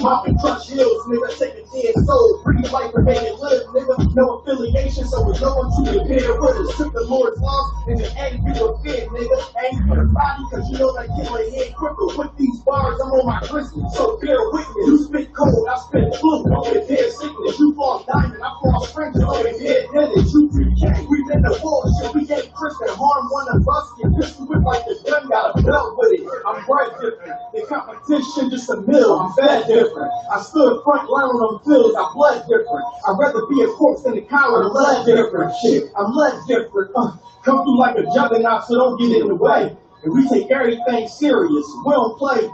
mountain crush hills, nigga, take a dead soul, breathe life and make it live, nigga. No affiliation, so it's no one to compare with us. Took the Lord's laws and the ain't people fit, nigga. Ain't for the body, cause you know that killer head quicker. With these bars, I'm on my grizzly, so bear with me. You spit cold, I spit blue, on the dead sickness. You fall diamond, I fall stranger, on the dead headed. You 3K, we been the bullshit, we ain't Christian. Harm one of us, get pistol whip like the gun, got a belt with it. I'm bright different, the competition just a mill, I'm fat different. I stood front line on them fields, I blood different. I'd rather be a corpse than a coward, I'm lead different. Shit, I'm lead different. Come through like a juggernaut, so don't get in the way. And we take everything serious, we don't play.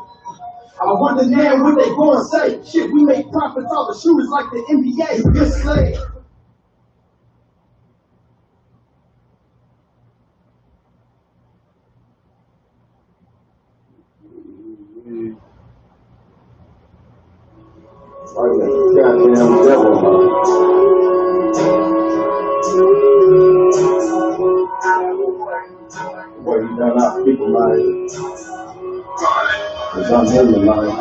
I wonder now what they gonna say. Shit, we make profits off the shooters like the NBA. You get slayed. Goddamn devil, boy, you better not speak like cause I'm in the line.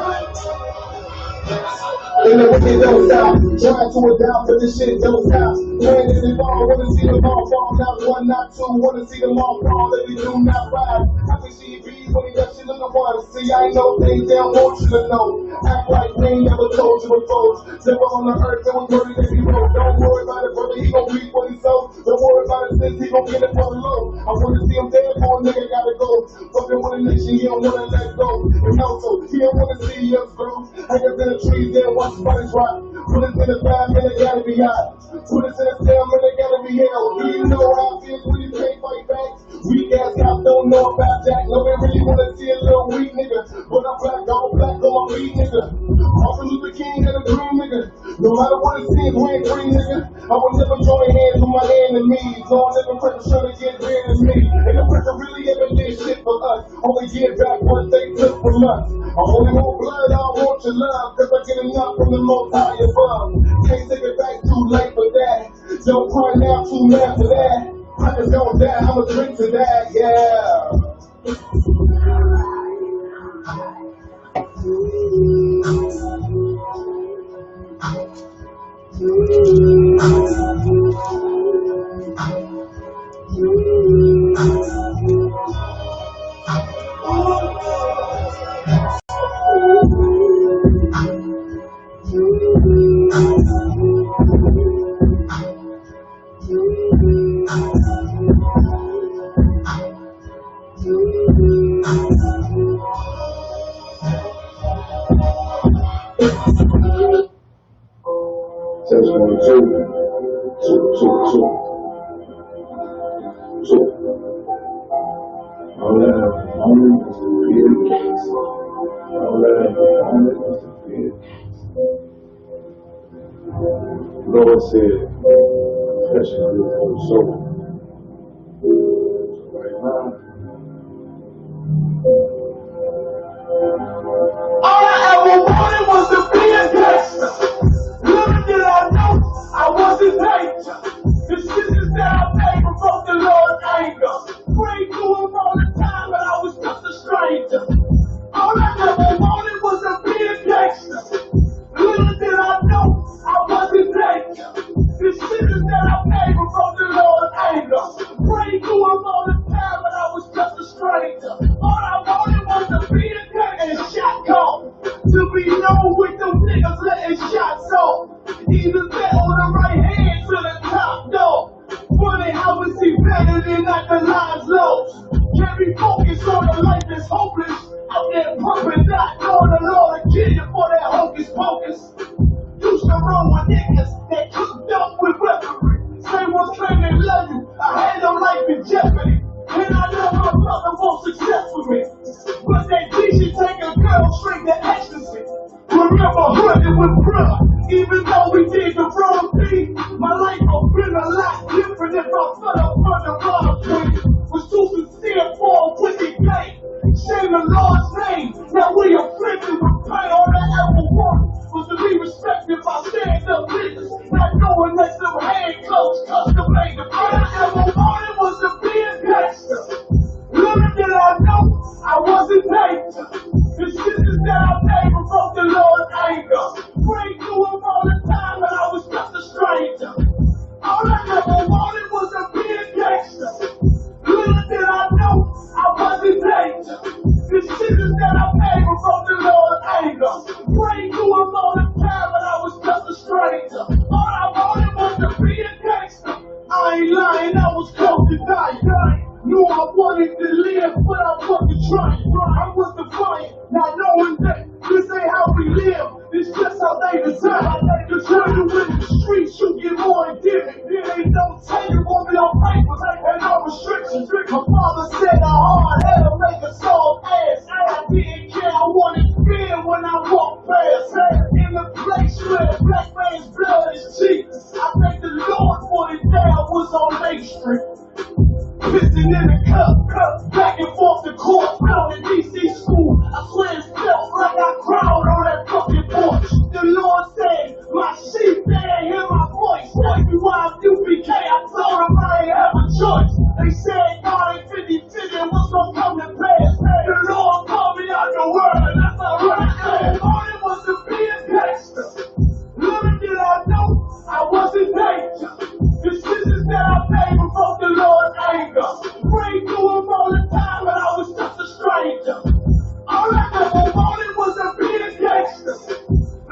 They know what they don't stop, trying to adapt, but this shit don't stop. Playing in the ball, wanna see them all fall, not one, not two, wanna see them all fall, that they do not ride. I can see be when he got shit in the water. See, I know things they don't want you to know. Act like they ain't never told you before. Never on the earth, that was worthy that he wrote. Don't worry about it, brother, he gon' reap what he sows. Don't worry about it, since he gon' get it for the low. I wanna see him dead, for a nigga gotta go. Fucking with a nation, he don't wanna let go. And also, he don't wanna see us grow. Hang up in the trees, then watch the bodies rock. Put us in a 5 minute, gotta be hot. Put us in a 7 minute, gotta be hell. Do you know how it feels when you can't fight back? Weak ass cops don't know about that. Nobody really wanna see a little weak nigga. But I'm black on my weak nigga. Martin Luther King and a green nigga. No matter what it seems, we ain't free nigga. I will never join hands with my enemies. No one ever pressure trying to get rid of me. And the pressure really ever did shit for us. Only get back what they took from us. I only want blood, I want your love. Cause I get enough from the most high above. Can't take it back too late for that. Don't cry now, too mad for that. I just don't die, I'ma drink to that, yeah. Just one, two. All that moment was the fear case. All that moment was the fear case. Lord said, especially for the soul. Right now. All I ever wanted was to be a gangster. Little did I know I wasn't danger. The decisions that I made provoked the Lord's anger. Prayed to him all the time, but I was just a stranger. All I ever wanted was to be a gangster. Little did I know I wasn't danger. The decisions that I made provoked the Lord's anger. Prayed to him all the time, but I was just a stranger. All I wanted was to be a gangster and shot call. To be known with them niggas letting shots off. Either that or the right hand to the top dog. Funny how we see better than not the lives lost. Can't be focused on the life that's hopeless. Out there pumping, not knowing the Lord to kill you for that hocus pocus. Used to roll with niggas that cooked up with weaponry. Same ones claim they love you. I had no life in jeopardy. And I know my brother won't success with me. But that D should take a girl straight to ecstasy. Remember hunting with bruh. Even though we did the wrong thing, my life would been a lot different if I fell up on the wrong thing. Was too sincere for a wicked game. Shame the Lord's name. Now we afflicted with pain. All I ever wanted was to be respected by stand-up niggas. Not knowing that them handcuffs custom made. All I ever wanted was to be a gangster. Little did I know I wasn't danger. The decisions that I made provoked the Lord's anger. Breakthrough, I'm on the path, but I was just a stranger. All I wanted was to be a gangster. I ain't lying, I was close to dying. Knew I wanted to live, but I wasn't trying. I was defiant, not knowing that this ain't how we live. It's just how they design. To turn you in the streets, you get more indifferent. They don't take it on your papers and no restrictions. My father said a hard head will make a soft ass. I didn't care, I wanted fear when I walked past. In the place where black man's blood is cheap, I thank the Lord for the day I was on Main Street. Pissing in the cup, back and forth to court, down in DC school. I swear it felt like I cried on that fucking porch. The Lord said, my sheep, they ain't hear my voice. Boy, you wild UPK, I told them I ain't have a choice. They said God ain't 50-50, what's gonna come to pass? The Lord called me out the world, and that's all right. All it was to be a gangster. Little did I know, I was in danger. Decisions that I made provoked the Lord's anger. Prayed to him all the time, but I was just a stranger. All I ever wanted was to be a gangster.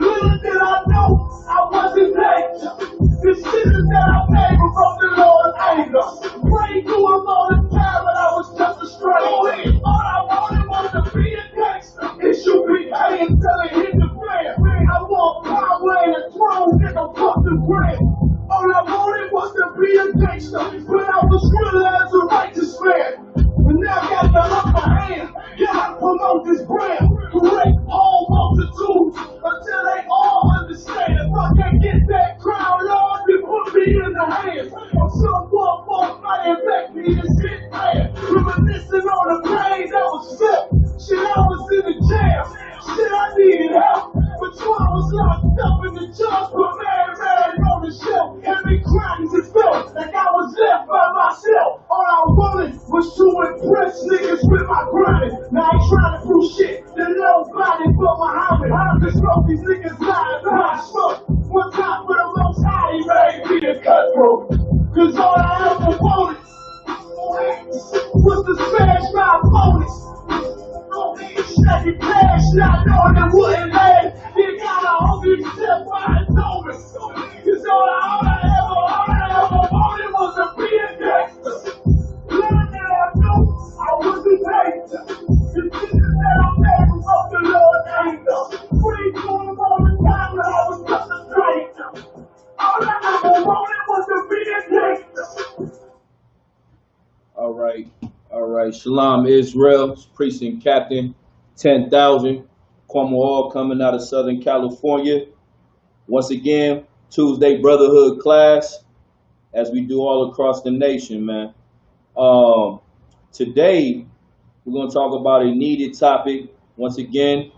Little did I know, I was in danger. Decisions that I made provoked the Lord's anger. Prayed to him all the time, but I was just a stranger. All I wanted was to be a gangster. It should be paid until it hit the fan. I want power and a throne in the fucking grand. All I wanted was to be a gangster, but I was realized a righteous man. And now I got the upper hand. God promote this brand. Correct all multitudes until they all understand. If I can't get that crown, Lord, then put me in the hands of someone for fighting back me and shit bad. Reminiscing on the pain that was felt. Shit, I was in the jail. Shit, I needed help. But I was locked up in the judge, but man on the shelf. Every crime just felt like I was left by myself. All I wanted was to impress niggas with my grinding. Now I ain't trying to prove shit to nobody but Muhammad. I just smoke these niggas lies and I smoke. One time for the most high, he made me a cutthroat. Cause all I ever wanted was to smash my opponents. Steady cash, not knowing it wouldn't last. You gotta hold yourself by his owners. Cause all I ever wanted was to be a gangster. Little did I know, I was in danger. The decisions that I made was the Lord's anger. Free to him all the time, but I was just a stranger. All I ever wanted was to be a gangster. All right. Shalom, Israel, Precinct Captain, 10,000. Kwame Hall coming out of Southern California. Once again, Tuesday Brotherhood class, as we do all across the nation, man. Today, we're going to talk about a needed topic once again,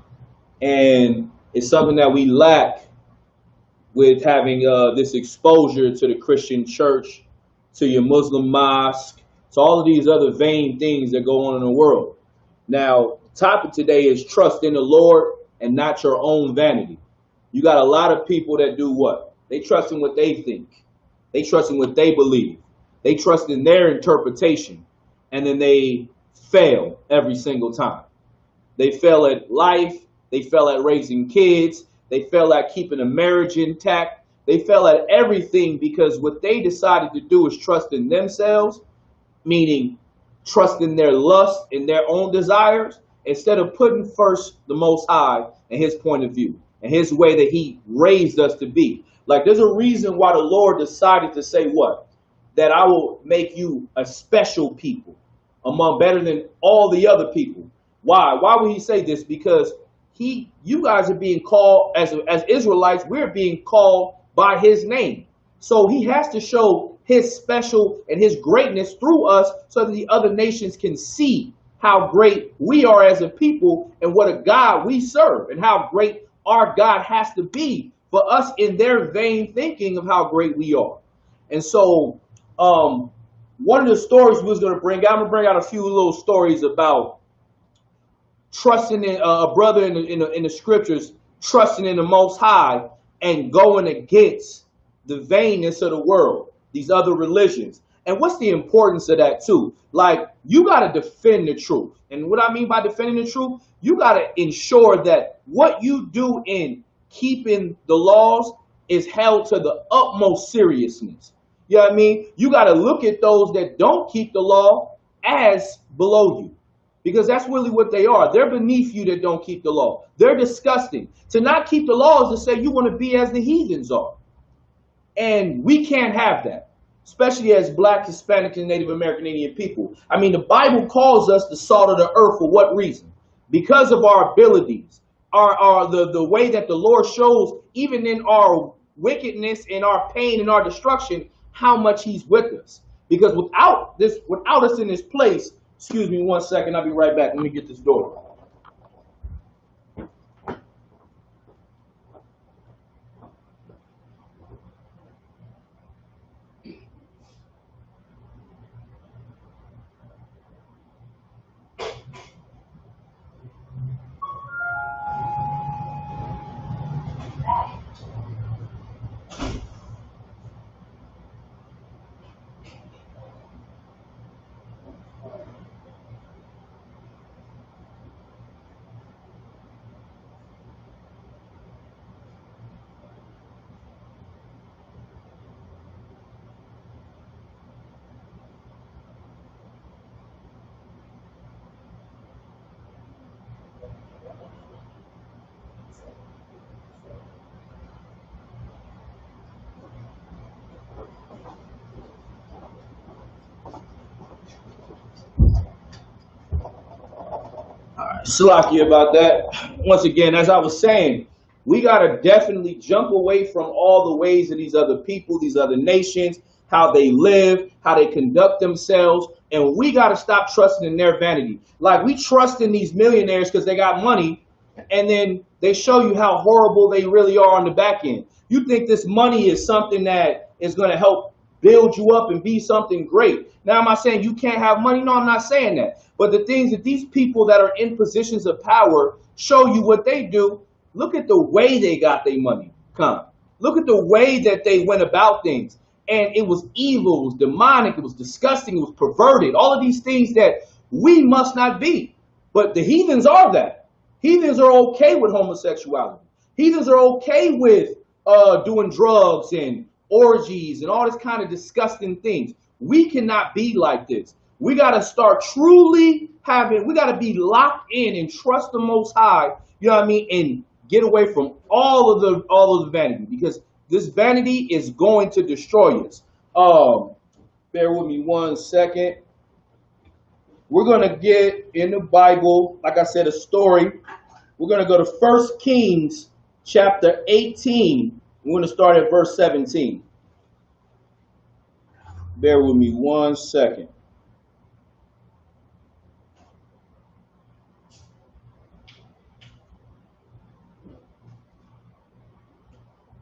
and it's something that we lack with having this exposure to the Christian church, to your Muslim mosque, to all of these other vain things that go on in the world. Now, the topic today is trust in the Lord and not your own vanity. You got a lot of people that do what? They trust in what they think. They trust in what they believe. They trust in their interpretation. And then they fail every single time. They fail at life. They fail at raising kids. They fail at keeping a marriage intact. They fail at everything because what they decided to do is trust in themselves, meaning trust in their lust, in their own desires, instead of putting first the Most High and his point of view and his way that he raised us to be. Like, there's a reason why the Lord decided to say what? That I will make you a special people among better than all the other people. Why? Why would he say this? Because you guys are being called, as Israelites, we're being called by his name. So he has to show his special and his greatness through us so that the other nations can see how great we are as a people and what a God we serve and how great our God has to be for us in their vain thinking of how great we are. And so one of the stories we was going to bring out, I'm going to bring out a few little stories about trusting in a brother in the scriptures, trusting in the Most High and going against the vainness of the world, these other religions. And what's the importance of that too? Like, you got to defend the truth. And what I mean by defending the truth, you got to ensure that what you do in keeping the laws is held to the utmost seriousness. You know what I mean? You got to look at those that don't keep the law as below you, because that's really what they are. They're beneath you that don't keep the law. They're disgusting. To not keep the law is to say you want to be as the heathens are. And we can't have that, especially as Black, Hispanic, and Native American Indian people. I mean, the Bible calls us the salt of the earth for what reason? Because of our abilities, the way that the Lord shows, even in our wickedness, in our pain, and our destruction, how much He's with us. Because without us in this place, excuse me one second, I'll be right back. Let me get this door. Slacky about that. Once again, as I was saying, we got to definitely jump away from all the ways of these other people, these other nations, how they live, how they conduct themselves, and we got to stop trusting in their vanity. Like, we trust in these millionaires because they got money, and then they show you how horrible they really are on the back end. You think this money is something that is going to help build you up and be something great. Now, am I saying you can't have money? No, I'm not saying that. But the things that these people that are in positions of power show you what they do. Look at the way they got their money. Look at the way that they went about things. And it was evil, it was demonic, it was disgusting, it was perverted. All of these things that we must not be. But the heathens are that. Heathens are okay with homosexuality. Heathens are okay with doing drugs and orgies and all this kind of disgusting things. We cannot be like this. We got to start truly we got to be locked in and trust the Most High, you know what I mean, and get away from all of the vanity, because this vanity is going to destroy us. Bear with me one second. We're going to get in the Bible, like I said, a story. We're going to go to 1 Kings chapter 18. We're going to start at verse 17. Bear with me one second.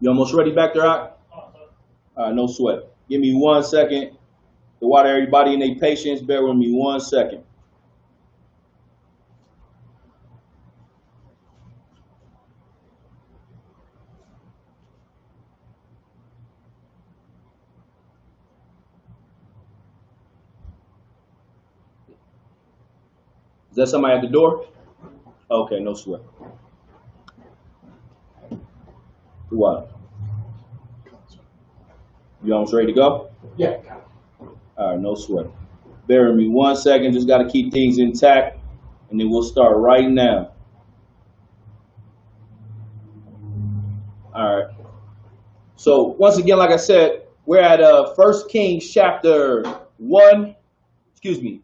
You almost ready back there, All right, no sweat. Give me 1 second to water everybody in their patience. Bear with me 1 second. Is that somebody at the door? Okay, no sweat. What? You almost ready to go? Yeah. All right, no sweat. Bear with me 1 second. Just got to keep things intact, and then we'll start right now. All right. So once again, like I said, we're at 1 Kings chapter 1. Excuse me.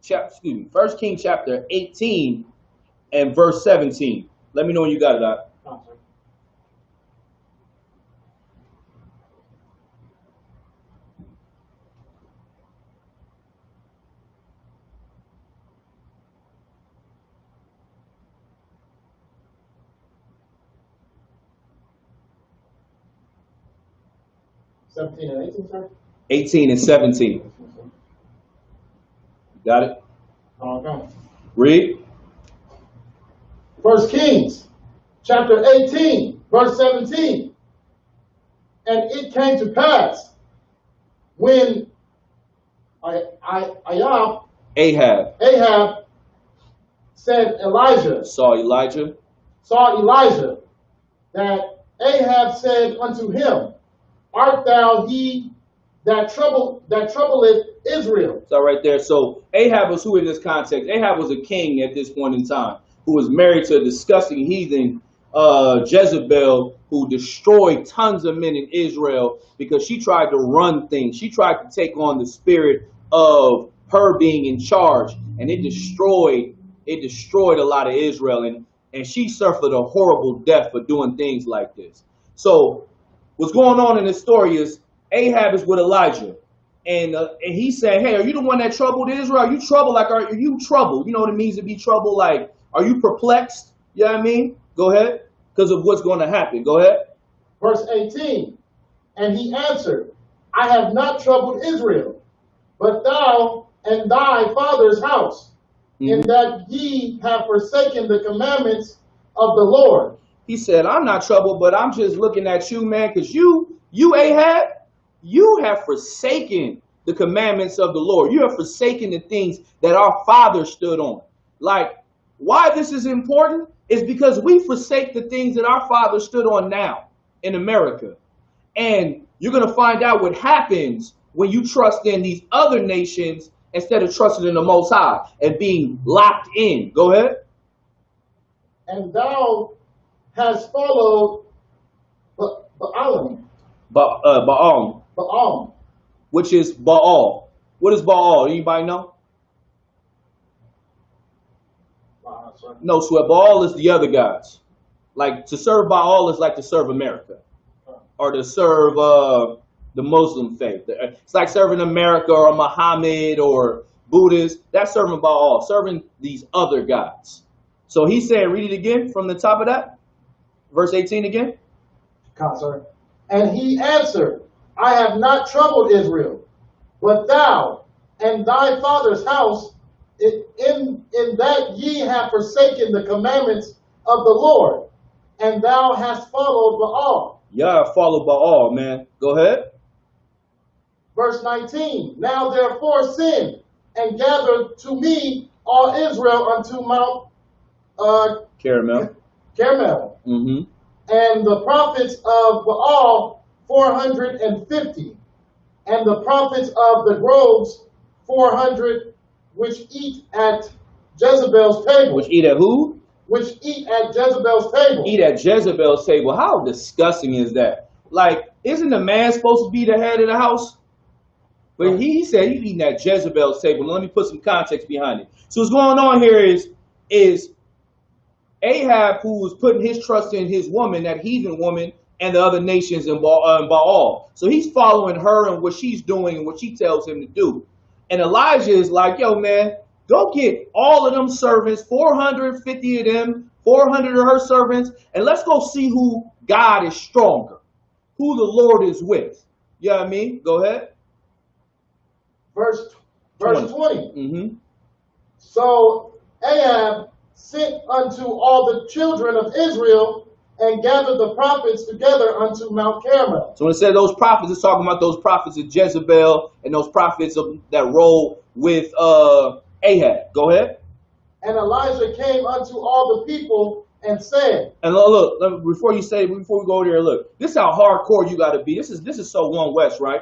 1 Kings chapter 18 and verse 17. Let me know when you got it, Doc. And 18, sir? 18 and 17. You got it? Okay. Read. 1 Kings, chapter 18, verse 17. And it came to pass, when Ahab said saw Elijah, that Ahab said unto him, art thou he that troubleth Israel? So right there. So Ahab was who in this context? Ahab was a king at this point in time who was married to a disgusting heathen Jezebel, who destroyed tons of men in Israel because she tried to run things. She tried to take on the spirit of her being in charge, and it destroyed a lot of Israel, and she suffered a horrible death for doing things like this. So what's going on in this story is Ahab is with Elijah, and he said, hey, are you the one that troubled Israel? Are you troubled? Like, are you troubled? You know what it means to be troubled? Like, are you perplexed? You know what I mean? Go ahead. Because of what's going to happen. Go ahead. Verse 18. And he answered, I have not troubled Israel, but thou and thy father's house, in that ye have forsaken the commandments of the Lord. He said, I'm not troubled, but I'm just looking at you, man, because you Ahab, you have forsaken the commandments of the Lord. You have forsaken the things that our father stood on. Like, why this is important is because we forsake the things that our father stood on now in America. And you're going to find out what happens when you trust in these other nations instead of trusting in the Most High and being locked in. Go ahead. And thou hast followed Baalim. Baal. Which is Baal. What is Baal? Anybody know? No, sweat. Baal is the other gods. Like, to serve Baal is like to serve America. Or to serve the Muslim faith. It's like serving America or Muhammad or Buddhists. That's serving Baal, serving these other gods. So he said, read it again from the top of that. Verse 18 again. Concert. And he answered, I have not troubled Israel, but thou and thy father's house, in that ye have forsaken the commandments of the Lord, and thou hast followed Baal. Yeah, follow Baal, man. Go ahead. Verse 19. Now therefore sin, and gather to me all Israel unto Mount Carmel. And the prophets of Baal 450, and the prophets of the groves 400, which eat at Jezebel's table. Which eat at who? Which eat at Jezebel's table. Eat at Jezebel's table. How disgusting is that? Like, isn't the man supposed to be the head of the house? But he said he's eating at Jezebel's table. Now, let me put some context behind it. So what's going on here is Ahab, who was putting his trust in his woman, that heathen woman, and the other nations in Baal. So he's following her and what she's doing and what she tells him to do. And Elijah is like, yo, man, go get all of them servants, 450 of them, 400 of her servants, and let's go see who God is stronger, who the Lord is with. You know what I mean? Go ahead. Verse 20. So Ahab sent unto all the children of Israel and gathered the prophets together unto Mount Carmel. So when it said those prophets, it's talking about those prophets of Jezebel and those prophets that roll with Ahab. Go ahead. And Elijah came unto all the people and said. And look, before we go there, look, this is how hardcore you got to be. This is so One West, right?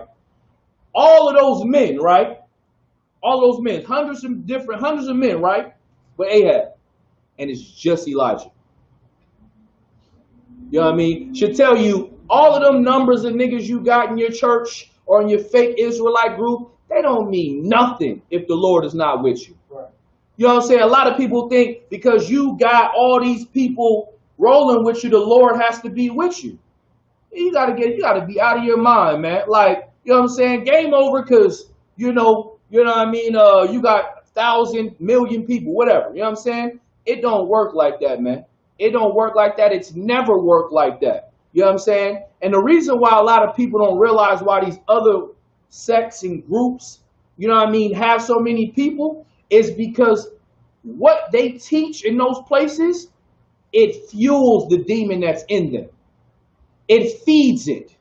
All of those men, right? All those men, hundreds of men, right? With Ahab, and it's just Elijah. You know what I mean? Should tell you all of them numbers of niggas you got in your church or in your fake Israelite group, they don't mean nothing if the Lord is not with you. Right. You know what I'm saying? A lot of people think because you got all these people rolling with you, the Lord has to be with you. You gotta be out of your mind, man. Like, you know what I'm saying? Game over because you know what I mean? You got 1,000, million people, whatever. You know what I'm saying? It don't work like that, man. It don't work like that. It's never worked like that. You know what I'm saying? And the reason why a lot of people don't realize why these other sects and groups, you know what I mean, have so many people is because what they teach in those places, it fuels the demon that's in them. It feeds it.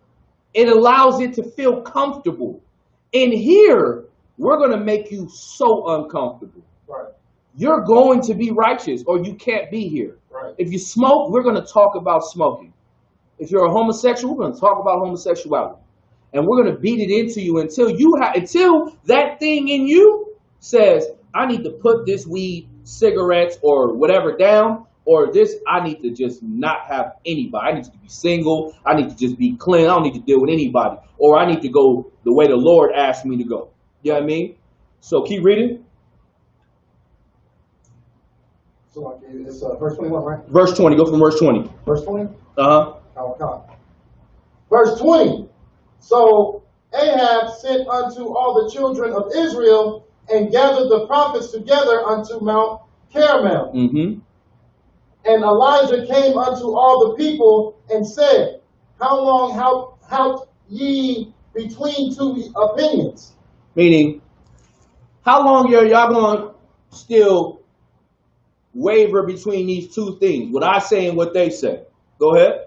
It allows it to feel comfortable. In here, we're going to make you so uncomfortable. Right. You're going to be righteous or you can't be here. Right. If you smoke, we're going to talk about smoking. If you're a homosexual, we're going to talk about homosexuality. And we're going to beat it into you until that thing in you says, I need to put this weed, cigarettes, or whatever down, or this, I need to just not have anybody. I need to be single. I need to just be clean. I don't need to deal with anybody. Or I need to go the way the Lord asked me to go. You know what I mean? So keep reading. So it's verse 21, right? Verse 20. Go from verse 20. Verse 20? Uh-huh. Oh, God. Verse 20. So Ahab sent unto all the children of Israel and gathered the prophets together unto Mount Carmel. Mm-hmm. And Elijah came unto all the people and said, How long halt ye between two opinions? Meaning, how long are y'all going to still waver between these two things? What I say and what they say. Go ahead.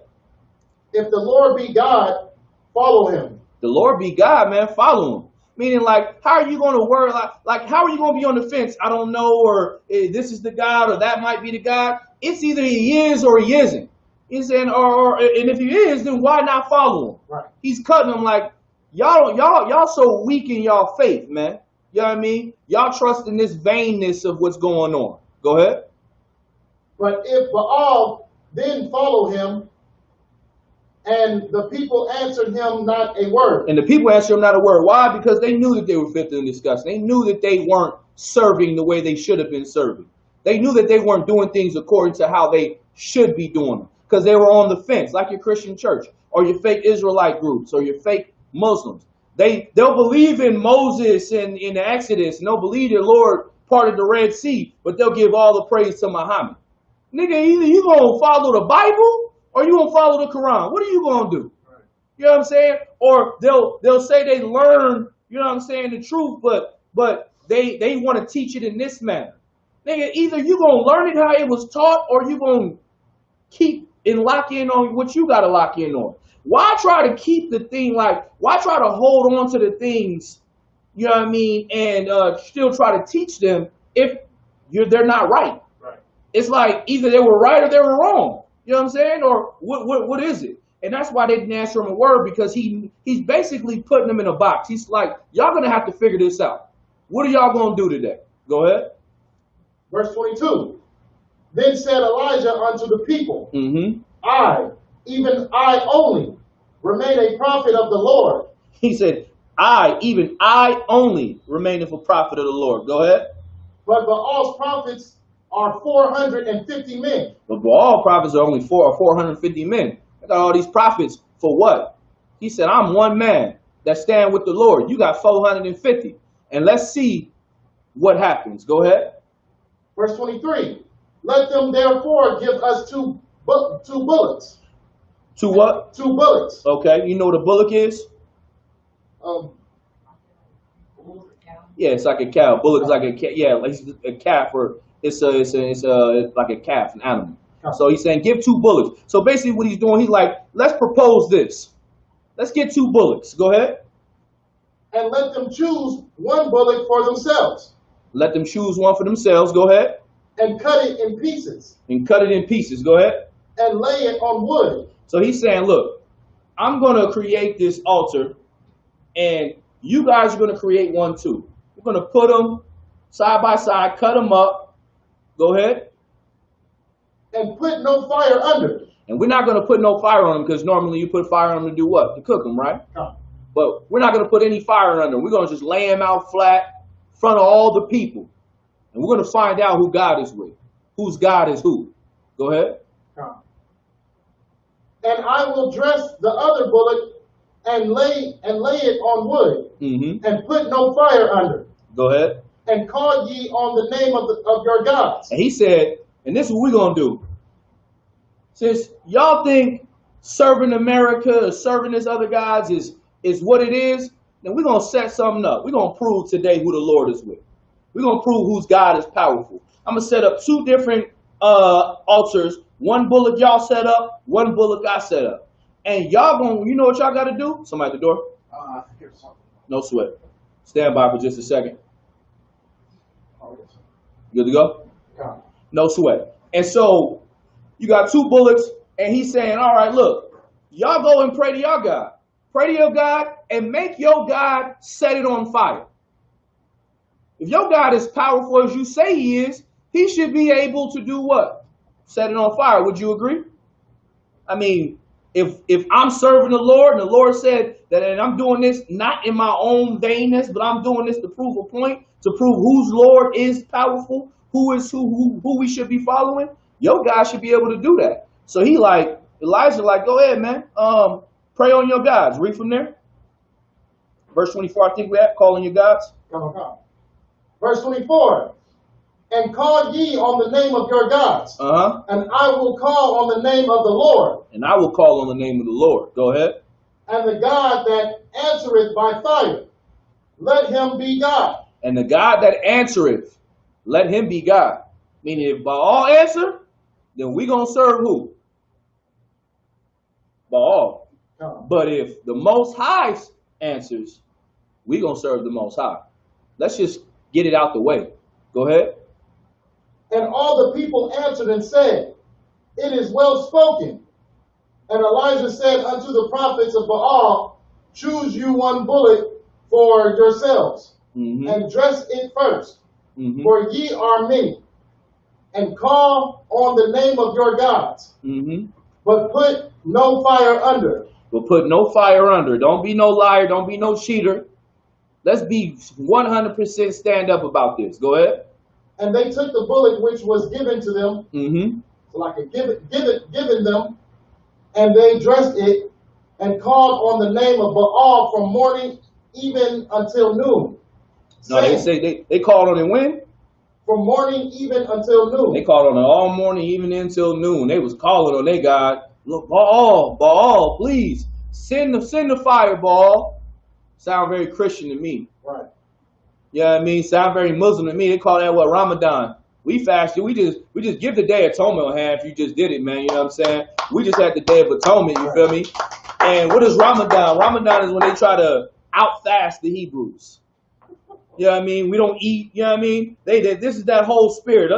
If the Lord be God, follow him. The Lord be God, man. Follow him. Meaning, like, how are you going to worry? Like, how are you going to be on the fence? I don't know, or this is the God, or that might be the God. It's either he is or he isn't. He's saying, and if he is, then why not follow him? Right. He's cutting them like, y'all so weak in y'all faith, man. You know what I mean? Y'all trust in this vainness of what's going on. Go ahead. But if Baal, then follow him. And the people answered him not a word. And the people answered him not a word. Why? Because they knew that they were fifth in discussion. They knew that they weren't serving the way they should have been serving. They knew that they weren't doing things according to how they should be doing them. Because they were on the fence, like your Christian church, or your fake Israelite groups, or your fake Muslims. They'll believe in Moses and in the Exodus, and they'll believe the Lord parted the Red Sea, but they'll give all the praise to Muhammad. Nigga, either you gonna follow the Bible or you gonna follow the Quran. What are you gonna do? Right. You know what I'm saying? Or they'll say they learn, you know what I'm saying, the truth, but they want to teach it in this manner. Nigga, either you gonna learn it how it was taught, or you gonna keep and lock in on what you gotta lock in on. Why try to keep the thing why try to hold on to the things, you know what I mean, and still try to teach them if they're not right. Right. It's like either they were right or they were wrong. You know what I'm saying? Or what is it? And that's why they didn't answer him a word, because he's basically putting them in a box. He's like, y'all gonna have to figure this out. What are y'all gonna do today? Go ahead. Verse 22. Then said Elijah unto the people, I, even I only, remain a prophet of the Lord. He said, even I only, remaineth a prophet of the Lord. Go ahead. But Baal's prophets are 450 men. But Baal prophets are only 450 men. I got all these prophets for what? He said, I'm one man that stand with the Lord. You got 450. And let's see what happens. Go ahead. Verse 23. Let them therefore give us two bullets. Two what? 2 bullets. Okay. You know what a bullock is? Yeah, it's like a cow. Bullock is like a cat. Yeah, like a calf, or it's like a calf, an animal. So he's saying give 2 bullocks. So basically what he's doing, he's like, let's propose this. Let's get 2 bullocks. Go ahead. And let them choose 1 bullock for themselves. Let them choose one for themselves. Go ahead. And cut it in pieces. And cut it in pieces. Go ahead. And lay it on wood. So he's saying, look, I'm going to create this altar, and you guys are going to create one too. We're going to put them side by side, cut them up. Go ahead. And put no fire under. And we're not going to put no fire on them, because normally you put fire on them to do what? To cook them, right? No. But we're not going to put any fire under them. We're going to just lay them out flat in front of all the people. And we're going to find out who God is with. Whose God is who. Go ahead. No. And I will dress the other bullock and lay it on wood. And put no fire under. Go ahead. And call ye on the name of your gods. And he said, and this is what we're going to do. Since y'all think serving America or serving this other gods is what it is, then we're going to set something up. We're going to prove today who the Lord is with. We're going to prove whose God is powerful. I'm going to set up 2 different altars. 1 bullock y'all set up, 1 bullock I set up. And y'all going, you know what y'all got to do? Somebody at the door? Here's something. No sweat. Stand by for just a second. Oh, yes. Good to go? Come. No sweat. And so you got 2 bullets, and he's saying, all right, look, y'all go and pray to your God. Pray to your God and make your God set it on fire. If your God is powerful as you say he is, he should be able to do what? Set it on fire. Would you agree? I mean, if I'm serving the Lord and the Lord said that, and I'm doing this not in my own vainness, but I'm doing this to prove a point, to prove whose Lord is powerful, who we should be following, your God should be able to do that. So Elijah go ahead, man. Pray on your gods. Read from there. Verse 24, I think we're at, calling your gods. Come. Verse 24. And call ye on the name of your gods. And I will call on the name of the Lord. And I will call on the name of the Lord. Go ahead. And the God that answereth by fire, let him be God. And the God that answereth, let him be God. Meaning if Baal answer, then we going to serve who? Baal. But if the Most High answers, we going to serve the Most High. Let's just get it out the way. Go ahead. And all the people answered and said, it is well spoken. And Elijah said unto the prophets of Baal, choose you 1 bullet for yourselves, and dress it first, for ye are many, and call on the name of your gods, but put no fire under. But put no fire under. Don't be no liar. Don't be no cheater. Let's be 100% stand up about this. Go ahead. And they took the bullet which was given to them, like a given them, and they dressed it and called on the name of Baal from morning even until noon. No, they say they called on it when? From morning even until noon. They called on it all morning, even until noon. They was calling on their God. Look, Baal, please send the fireball. Sound very Christian to me. Right. Yeah, you know I mean, sound very Muslim to me. They call that what, Ramadan. We fasted. We just give the Day of Atonement on hand if you just did it, man. You know what I'm saying? We just had the Day of Atonement. You feel me? And what is Ramadan? Ramadan is when they try to out fast the Hebrews. You know what I mean? We don't eat. You know what I mean? This is that whole spirit.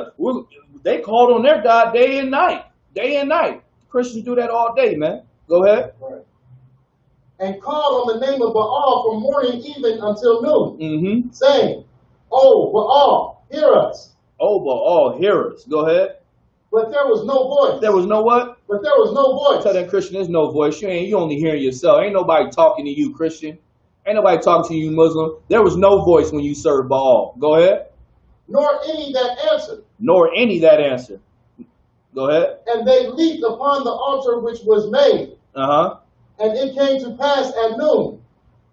They called on their God day and night. Day and night. Christians do that all day, man. Go ahead. Right. And called on the name of Baal from morning even until noon, saying, oh, Baal, hear us. Oh, Baal, hear us. Go ahead. But there was no voice. There was no what? But there was no voice. Tell that Christian, there's no voice. You only hearing yourself. Ain't nobody talking to you, Christian. Ain't nobody talking to you, Muslim. There was no voice when you served Baal. Go ahead. Nor any that answered. Nor any that answered. Go ahead. And they leaped upon the altar which was made. And it came to pass at noon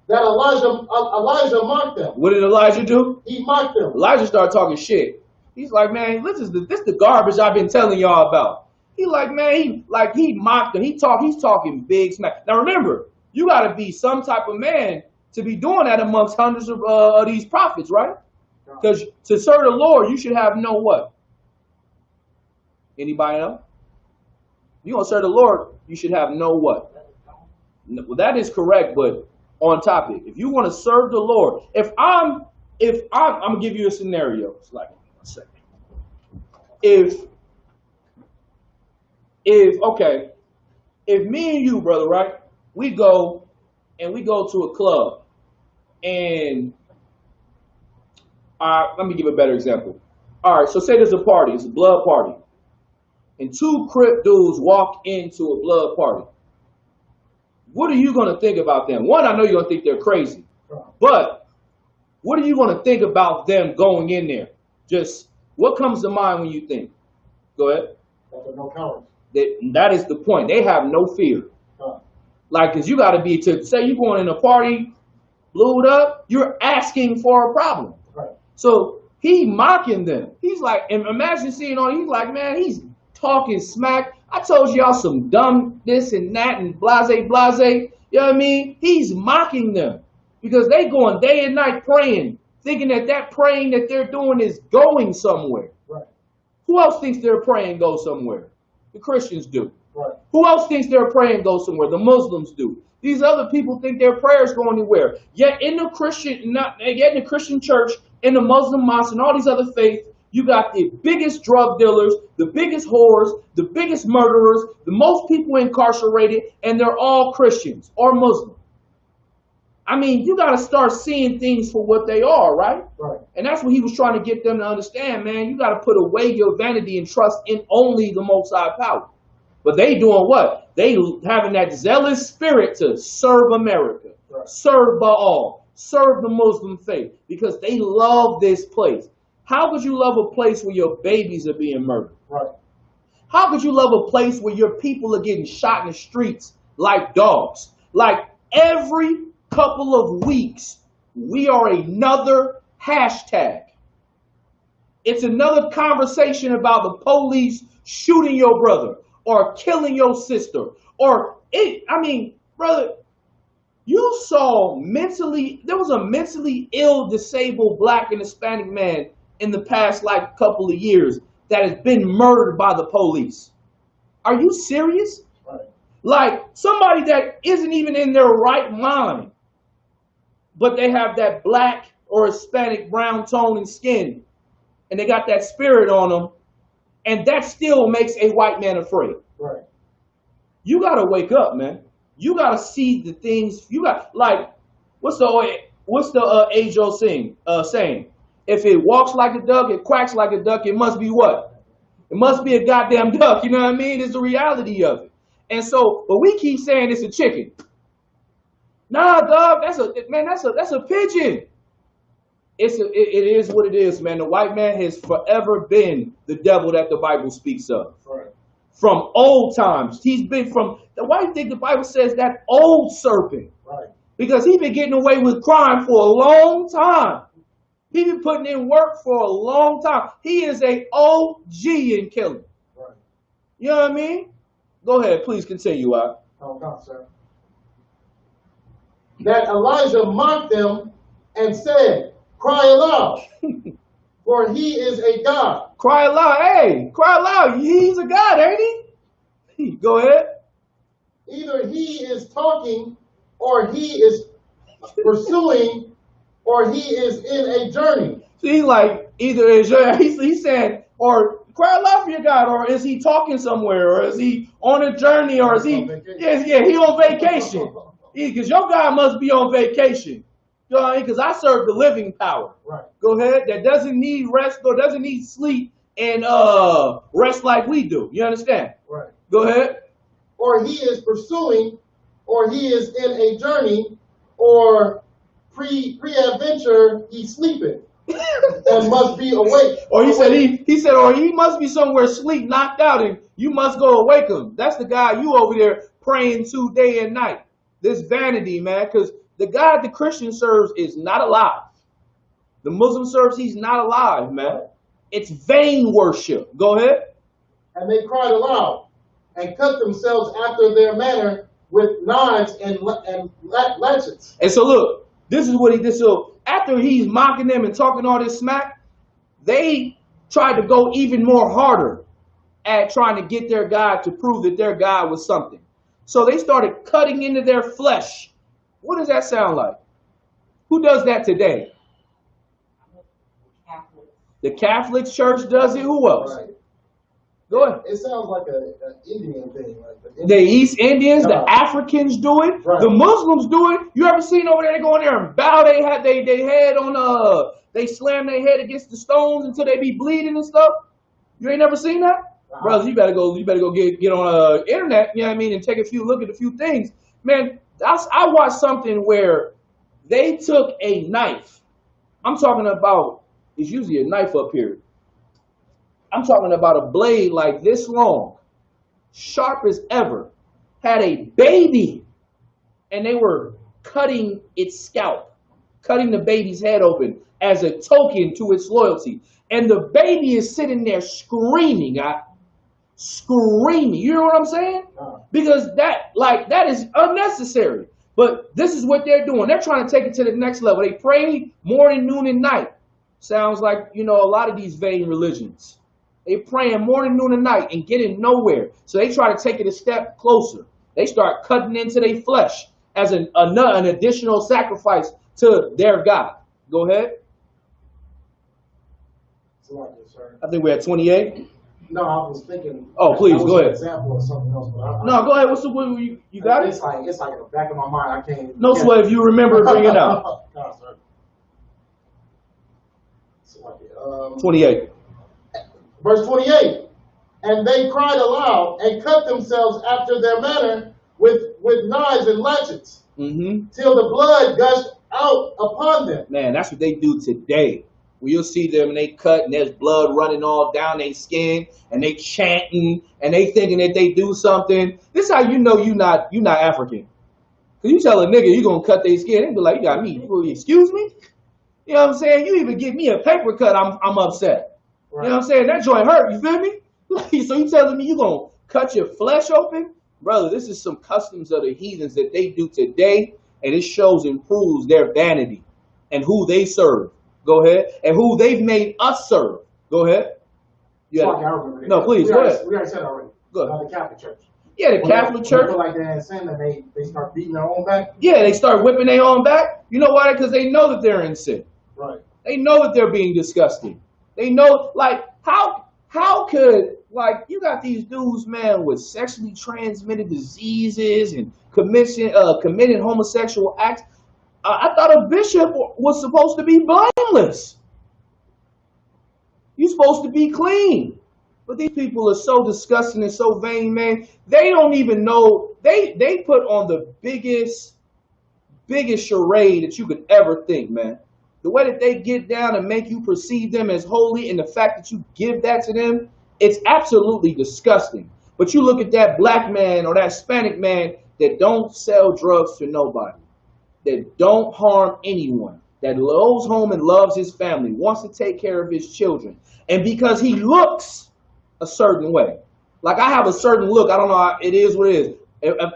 that Elijah mocked them. What did Elijah do? He mocked them. Elijah started talking shit. He's like, man, this is the garbage I've been telling y'all about. He like, man, he mocked them. He's talking big smack. Now remember, you got to be some type of man to be doing that amongst hundreds of these prophets, right? Because to serve the Lord, you should have no what? Anybody know? You gonna serve the Lord, you should have no what? Well, that is correct, but on topic. If you want to serve the Lord, if I'm gonna give you a scenario. It's like 1 second. If me and you, brother, right? We go to a club, and let me give a better example. All right, so say there's a party, it's a blood party, and 2 Crip dudes walk into a blood party. What are you going to think about them? One, I know you're going to think they're crazy, but what are you going to think about them going in there? Just what comes to mind when you think? Go ahead. No cowards. That is the point. They have no fear. Like, because you got to be, to say you're going in a party, blew it up, you're asking for a problem. Right. So he mocking them. He's like, and imagine seeing on, he's like, man, he's talking smack. I told y'all some dumb this and that and blase. You know what I mean? He's mocking them because they going day and night praying, thinking that praying that they're doing is going somewhere. Right. Who else thinks their praying goes somewhere? The Christians do. Right. Who else thinks their praying goes somewhere? The Muslims do. These other people think their prayers go anywhere. Yet in the Christian church, in the Muslim mosque, and all these other faiths, you got the biggest drug dealers, the biggest whores, the biggest murderers, the most people incarcerated, and they're all Christians or Muslim. I mean, you got to start seeing things for what they are, right? Right. And that's what he was trying to get them to understand, man. You got to put away your vanity and trust in only the Most High power. But they doing what? They having that zealous spirit to serve America, right. serve Baal, serve the Muslim faith, because they love this place. How could you love a place where your babies are being murdered? Right. How could you love a place where your people are getting shot in the streets like dogs? Like every couple of weeks, we are another hashtag. It's another conversation about the police shooting your brother or killing your sister. Brother, you saw there was a mentally ill, disabled Black and Hispanic man in the past couple of years that has been murdered by the police. Are you serious? Right. Like somebody that isn't even in their right mind, but they have that Black or Hispanic brown tone and skin, and they got that spirit on them, and that still makes a white man afraid. Right. You gotta wake up, man. You gotta see the things. You got what's the age-old saying? If it walks like a duck, it quacks like a duck. It must be what? It must be a goddamn duck. You know what I mean? It's the reality of it. And so, but we keep saying it's a chicken. Nah, dog, that's a pigeon. It is what it is, man. The white man has forever been the devil that the Bible speaks of. Right. From old times. He's been why do you think the Bible says that old serpent? Right. Because he's been getting away with crime for a long time. He's been putting in work for a long time. He is a OG in killing. Right. You know what I mean? Go ahead, please continue, Al. Oh, no, sir. That Elijah mocked them and said, "Cry aloud, for he is a God." Cry aloud. Hey, cry aloud. He's a God, ain't he? Go ahead. Either he is talking, or he is pursuing, or he is in a journey. See, he's saying, or cry aloud for your God, or is he talking somewhere, or is he on a journey, or is he, he on vacation. Because your God must be on vacation. You know what I mean? Because I serve the living power. Right. Go ahead. That doesn't need rest or doesn't need sleep and rest like we do. You understand? Right. Go ahead. Or he is pursuing, or he is in a journey, or pre-adventure, he's sleeping and must be awake. Or he said, or he must be somewhere asleep, knocked out, and you must go awake him. That's the guy you over there praying to day and night. This vanity, man, because the God the Christian serves is not alive. The Muslim serves, he's not alive, man. It's vain worship. Go ahead. And they cried aloud and cut themselves after their manner with knives and latchets. And so look, this is what he did. So after he's mocking them and talking all this smack, they tried to go even more harder at trying to get their God to prove that their God was something. So they started cutting into their flesh. What does that sound like? Who does that today? The Catholic Church does it. Who else? Right. Go ahead. It sounds like an Indian thing. The East Indians, the Africans do it. Right. The Muslims do it. You ever seen over there? They go in there and bow their head on they slam their head against the stones until they be bleeding and stuff. You ain't never seen that? Brothers, you better go get on internet, you know what I mean, and take look at a few things. Man, I watched something where they took a knife. I'm talking about, it's usually a knife up here. I'm talking about a blade like this long, sharp as ever, had a baby, and they were cutting its scalp, cutting the baby's head open as a token to its loyalty. And the baby is sitting there screaming, screaming. You know what I'm saying? Because that is unnecessary. But this is what they're doing. They're trying to take it to the next level. They pray morning, noon, and night. Sounds like, a lot of these vain religions. They praying morning, noon, and night and getting nowhere. So they try to take it a step closer. They start cutting into their flesh as an additional sacrifice to their God. Go ahead. I think we're at 28. No, I was thinking. Oh, please go ahead. Example of something else, but No, go ahead. What's the one you got? It's like in the back of my mind. I can't. No sweat. If you remember, bring it out. No, sir. 28. Verse 28. And they cried aloud and cut themselves after their manner with knives and latchets, till the blood gushed out upon them. Man, that's what they do today. Well, you'll see them and they cut and there's blood running all down their skin and they chanting and they thinking that they do something. This is how you know you not African. Cause you tell a nigga you gonna cut their skin, they be like, you got me. Excuse me? You know what I'm saying? You even give me a paper cut, I'm upset. Right. You know what I'm saying? That joint hurt, you feel me? So you telling me you gonna cut your flesh open? Brother, this is some customs of the heathens that they do today, and it shows and proves their vanity and who they serve. Go ahead. And who they've made us serve. Go ahead. Yeah. No, please, go ahead. We already said already. Go ahead. The Catholic Church. Yeah, the Catholic Church. People like that in sin, that they start beating their own back. Yeah, they start whipping their own back. You know why? Because they know that they're in sin. Right. They know that they're being disgusting. They know, like, how could, like, you got these dudes, man, with sexually transmitted diseases and committing homosexual acts. I thought a bishop was supposed to be blameless. You're supposed to be clean. But these people are so disgusting and so vain, man. They don't even know. They put on the biggest charade that you could ever think, man. The way that they get down and make you perceive them as holy, and the fact that you give that to them, it's absolutely disgusting. But you look at that black man or that Hispanic man that don't sell drugs to nobody, that don't harm anyone, that goes home and loves his family, wants to take care of his children. And because he looks a certain way, like I have a certain look, I don't know, it is what it is.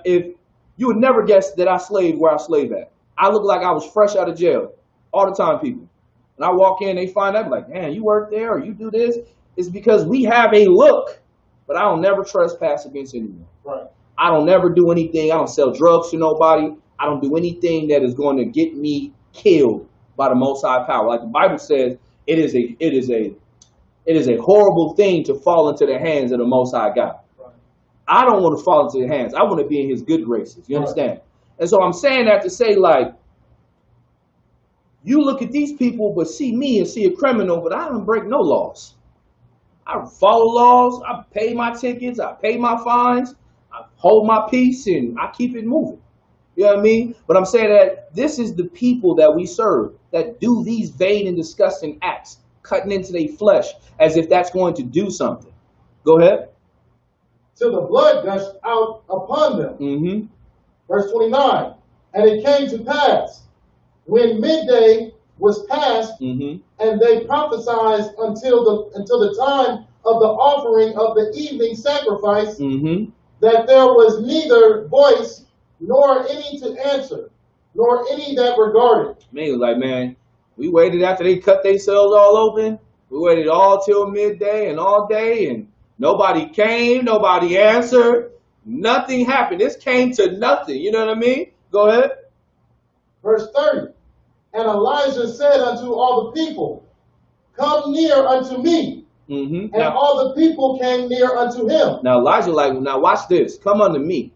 If you would never guess that I slaved where I slave at. I look like I was fresh out of jail all the time, people. And I walk in, they find out, like, man, you work there or you do this. It's because we have a look, but I don't never trespass against anyone. Right. I don't never do anything. I don't sell drugs to nobody. I don't do anything that is going to get me killed by the Most High Power. Like the Bible says, it is a horrible thing to fall into the hands of the Most High God. Right. I don't want to fall into the hands. I want to be in His good graces. You understand? Right. And so I'm saying that to say, like, you look at these people, but see me and see a criminal, but I don't break no laws. I follow laws. I pay my tickets. I pay my fines. I hold my peace, and I keep it moving. You know what I mean? But I'm saying that this is the people that we serve that do these vain and disgusting acts, cutting into their flesh as if that's going to do something. Go ahead. Till the blood gushed out upon them. Mm-hmm. Verse 29. And it came to pass, when midday was past, mm-hmm. and they prophesied until the time of the offering of the evening sacrifice, mm-hmm. that there was neither voice nor any to answer, nor any that regarded. Man, he was like, man, we waited after they cut themselves all open. We waited all till midday and all day, and nobody came, nobody answered, nothing happened. This came to nothing. You know what I mean? Go ahead. Verse 30. And Elijah said unto all the people, come near unto me. Mm-hmm. And now, all the people came near unto him. Now Elijah like, now watch this. Come unto me.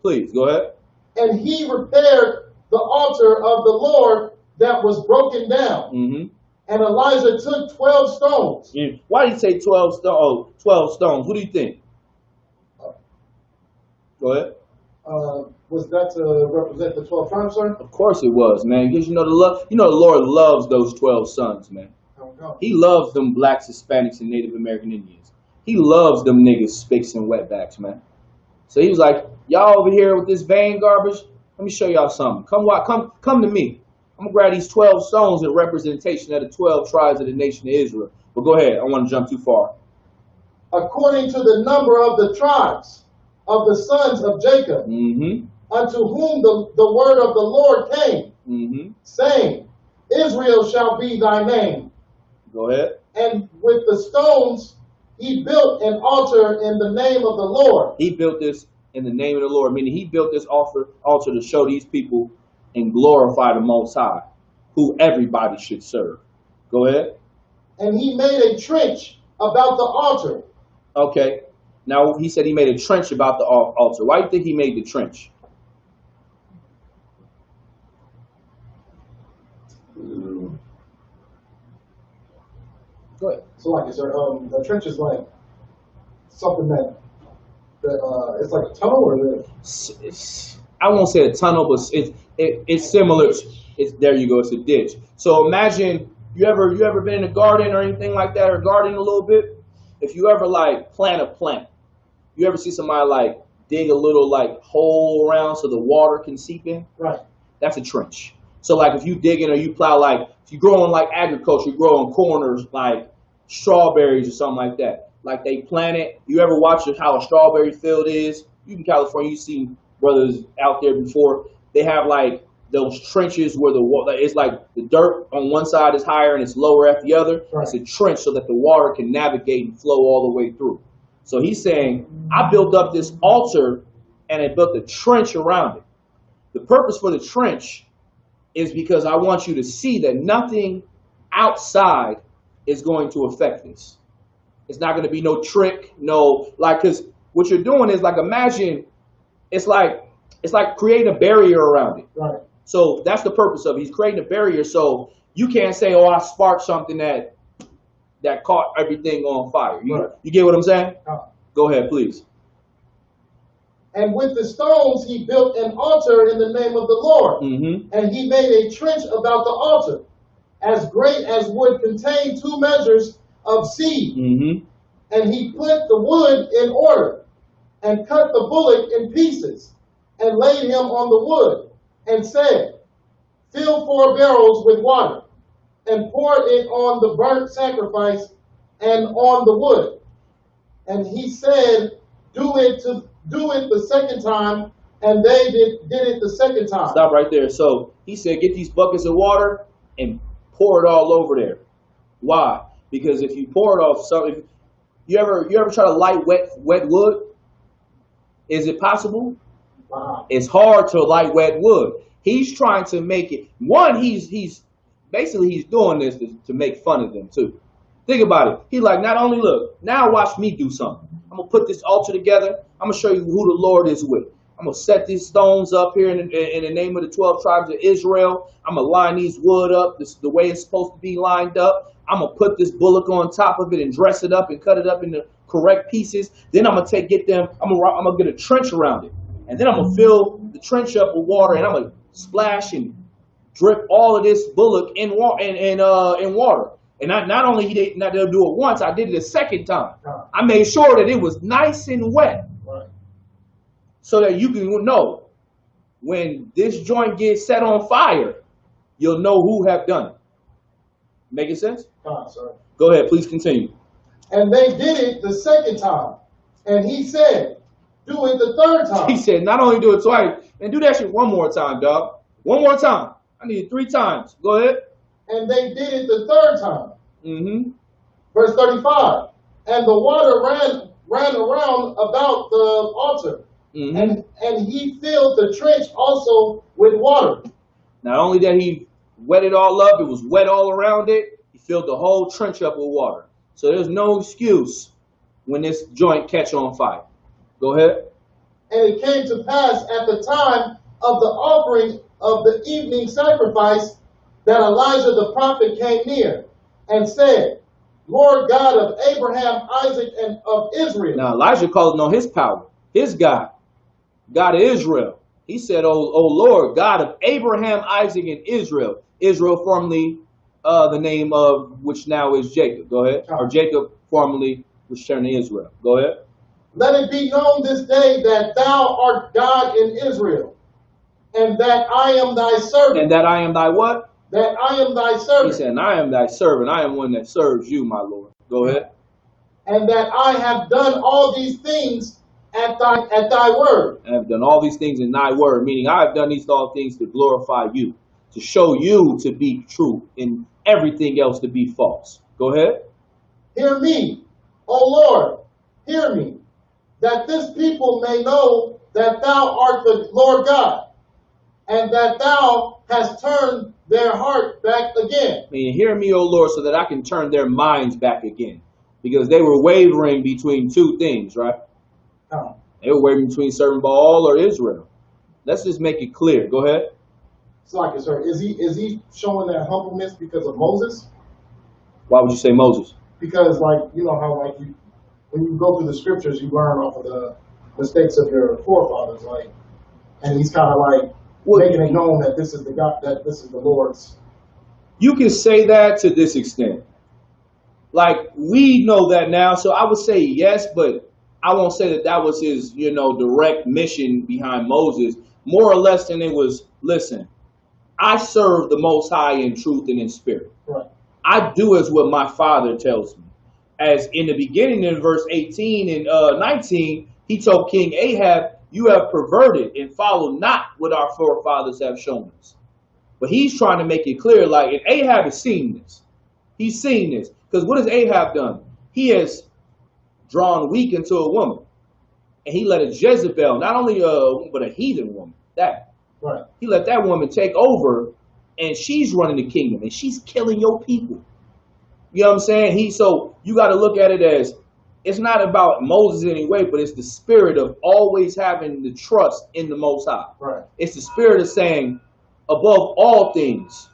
Please, go ahead. And he repaired the altar of the Lord that was broken down. Mm-hmm. And Elijah took 12 stones. Yeah. Why did he say 12 stones? What do you think? Go ahead. Was that to represent the 12 tribes, sir? Of course it was, man. Because you know the Lord loves those 12 sons, man. He loves them blacks, Hispanics, and Native American Indians. He loves them niggas, spicks, and wetbacks, man. So he was like, y'all over here with this vain garbage, let me show y'all something. Come to me. I'm going to grab these 12 stones in representation of the 12 tribes of the nation of Israel. But go ahead. I don't want to jump too far. According to the number of the tribes of the sons of Jacob, mm-hmm. unto whom the word of the Lord came, mm-hmm. saying, Israel shall be thy name. Go ahead. And with the stones he built an altar in the name of the Lord. He built this in the name of the Lord, meaning he built this altar to show these people and glorify the Most High, who everybody should serve. Go ahead. And he made a trench about the altar. Okay. Now, he said he made a trench about the altar. Why do you think he made the trench? Go ahead. So like, is there, the trench is like something that it's like a tunnel, or I won't say a tunnel, but it's similar. There you go. It's a ditch. So imagine you ever been in a garden or anything like that, or garden a little bit. If you ever like plant a plant, you ever see somebody like dig a little like hole around so the water can seep in? Right. That's a trench. So like if you dig in or you plow, like if you grow in like agriculture, you grow on corners like strawberries or something like that. Like they plant it. You ever watch how a strawberry field is? You in California, you see brothers out there before. They have like those trenches where the water, it's like the dirt on one side is higher and it's lower at the other. Right. It's a trench so that the water can navigate and flow all the way through. So he's saying, I built up this altar and I built a trench around it. The purpose for the trench is because I want you to see that nothing outside is going to affect this. It's not going to be no trick, because what you're doing is like, imagine, it's like creating a barrier around it. right? So that's the purpose of it. He's creating a barrier so you can't say, oh, I sparked something that caught everything on fire. You get what I'm saying? Go ahead, please. And with the stones he built an altar in the name of the Lord. Mm-hmm. And he made a trench about the altar, as great as would contain 2 measures of seed. Mm-hmm. And he put the wood in order, and cut the bullock in pieces, and laid him on the wood, and said, Fill 4 barrels with water, and pour it on the burnt sacrifice and on the wood. And he said, Do it the second time, and they did it the second time. Stop right there. So he said, get these buckets of water and pour it all over there. Why? Because if you pour it off, if you ever try to light wet wood, is it possible? Wow. It's hard to light wet wood. He's trying to make it. One, he's doing this to make fun of them too. Think about it. He's like, not only look, now watch me do something. I'm going to put this altar together. I'm going to show you who the Lord is with. I'm going to set these stones up here in the name of the 12 tribes of Israel. I'm going to line these wood up the way it's supposed to be lined up. I'm going to put this bullock on top of it and dress it up and cut it up into correct pieces. Then I'm going to I'm going to get a trench around it. And then I'm going to fill the trench up with water, and I'm going to splash and drip all of this bullock in water. And not only did I do it once, I did it a second time. I made sure that it was nice and wet. Right. So that you can know when this joint gets set on fire, you'll know who have done it. Making sense? Sorry. Go ahead, please continue. And they did it the second time. And he said, Do it the third time. He said, not only do it twice, and do that shit one more time, dog. One more time. I need it 3 times. Go ahead. And they did it the third time. Mm-hmm. Verse 35. And the water ran around about the altar. Mm-hmm. And he filled the trench also with water. Not only that he wet it all up, it was wet all around it, he filled the whole trench up with water. So there's no excuse when this joint catch on fire. Go ahead. And it came to pass at the time of the offering of the evening sacrifice that Elijah the prophet came near and said, Lord God of Abraham, Isaac, and of Israel. Now Elijah called on his power, his God, God of Israel. He said, oh Lord, God of Abraham, Isaac, and Israel. Israel formerly the name of which now is Jacob. Go ahead. Or Jacob formerly was turned to Israel. Go ahead. Let it be known this day that thou art God in Israel, and that I am thy servant. And that I am thy what? That I am thy servant. He said, and I am thy servant. I am one that serves you, my Lord. Go ahead. And that I have done all these things at thy word. And I have done all these things in thy word, meaning I have done these all things to glorify you, to show you to be true and everything else to be false. Go ahead. Hear me, O Lord, hear me, that this people may know that thou art the Lord God, and that thou hast turned their heart back again. Meaning, hear me, O Lord, so that I can turn their minds back again. Because they were wavering between two things, right? Oh. They were wavering between serving Baal or Israel. Let's just make it clear. Go ahead. So like, sir, is he showing that humbleness because of Moses? Why would you say Moses? Because, like, you know how, like, when you go through the scriptures, you learn off of the mistakes of your forefathers, like, and he's kind of like making it known that this is the God, that this is the Lord's. You can say that to this extent. Like, we know that now, so I would say yes, but I won't say that that was his, direct mission behind Moses. More or less than it was, listen, I serve the Most High in truth and in spirit. Right. I do as what my Father tells me. As in the beginning in verse 18 and 19, he told King Ahab, you have perverted and followed not what our forefathers have shown us. But he's trying to make it clear, like, and Ahab has seen this. He's seen this. Because what has Ahab done? He has drawn weak into a woman. And he let a Jezebel, not only but a heathen woman, Right. He let that woman take over, and she's running the kingdom, and she's killing your people. You know what I'm saying? So you got to look at it as, it's not about Moses anyway, but it's the spirit of always having the trust in the Most High. Right. It's the spirit of saying, above all things,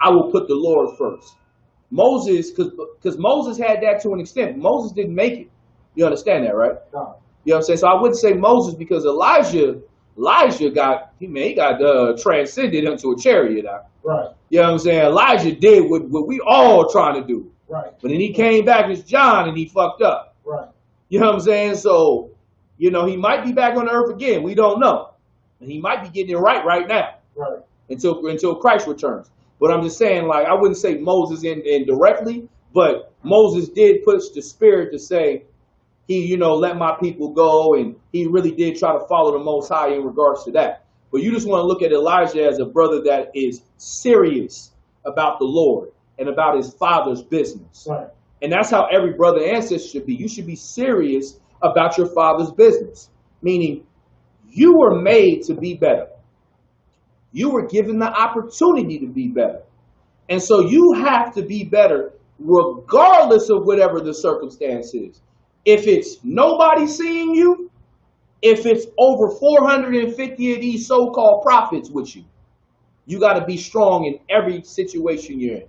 I will put the Lord first. Moses, because Moses had that to an extent. Moses didn't make it. You understand that, right? No. You know what I'm saying? So I wouldn't say Moses, because Elijah got transcended into a chariot. Right. You know what I'm saying? Elijah did what we all trying to do. Right. But then he came back as John and he fucked up. Right. You know what I'm saying? So, he might be back on the earth again. We don't know. And he might be getting it right now. Right. Until Christ returns. But I'm just saying, like, I wouldn't say Moses indirectly, but Moses did push the spirit to say, he, let my people go, and he really did try to follow the Most High in regards to that. But you just want to look at Elijah as a brother that is serious about the Lord and about his Father's business. Right. And that's how every brother and sister should be. You should be serious about your Father's business. Meaning, you were made to be better. You were given the opportunity to be better. And so you have to be better regardless of whatever the circumstance is. If it's nobody seeing you, if it's over 450 of these so-called prophets with you, you got to be strong in every situation you're in.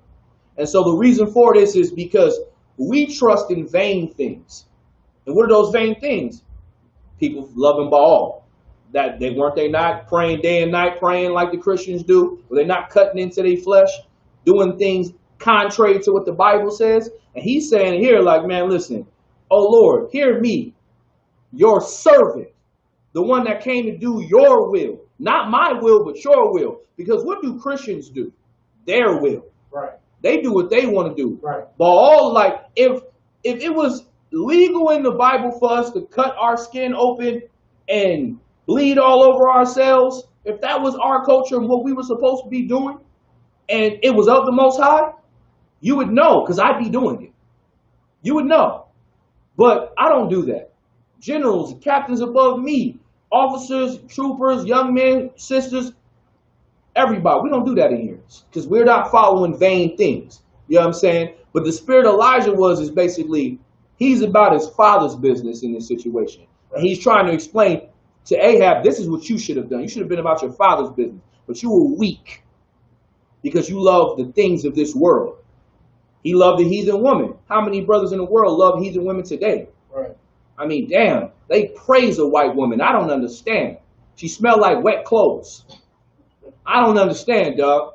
And so the reason for this is because we trust in vain things. And what are those vain things? People loving Baal. That they not praying day and night, praying like the Christians do? Were they not cutting into their flesh, doing things contrary to what the Bible says? And he's saying here, like, man, listen, oh Lord, hear me, your servant, the one that came to do your will, not my will, but your will. Because what do Christians do? Their will. Right. They do what they want to do. Right. But all, like, if it was legal in the Bible for us to cut our skin open and bleed all over ourselves, if that was our culture and what we were supposed to be doing, and it was of the Most High, you would know, because I'd be doing it. You would know. But I don't do that. Generals, captains above me, officers, troopers, young men, sisters, everybody, we don't do that in here, because we're not following vain things. You know what I'm saying? But the spirit Elijah is basically, he's about his Father's business in this situation. And he's trying to explain to Ahab, this is what you should have done. You should have been about your Father's business. But you were weak because you love the things of this world. He loved the heathen woman. How many brothers in the world love heathen women today? Right. I mean, damn, they praise a white woman. I don't understand. She smelled like wet clothes. I don't understand, dog.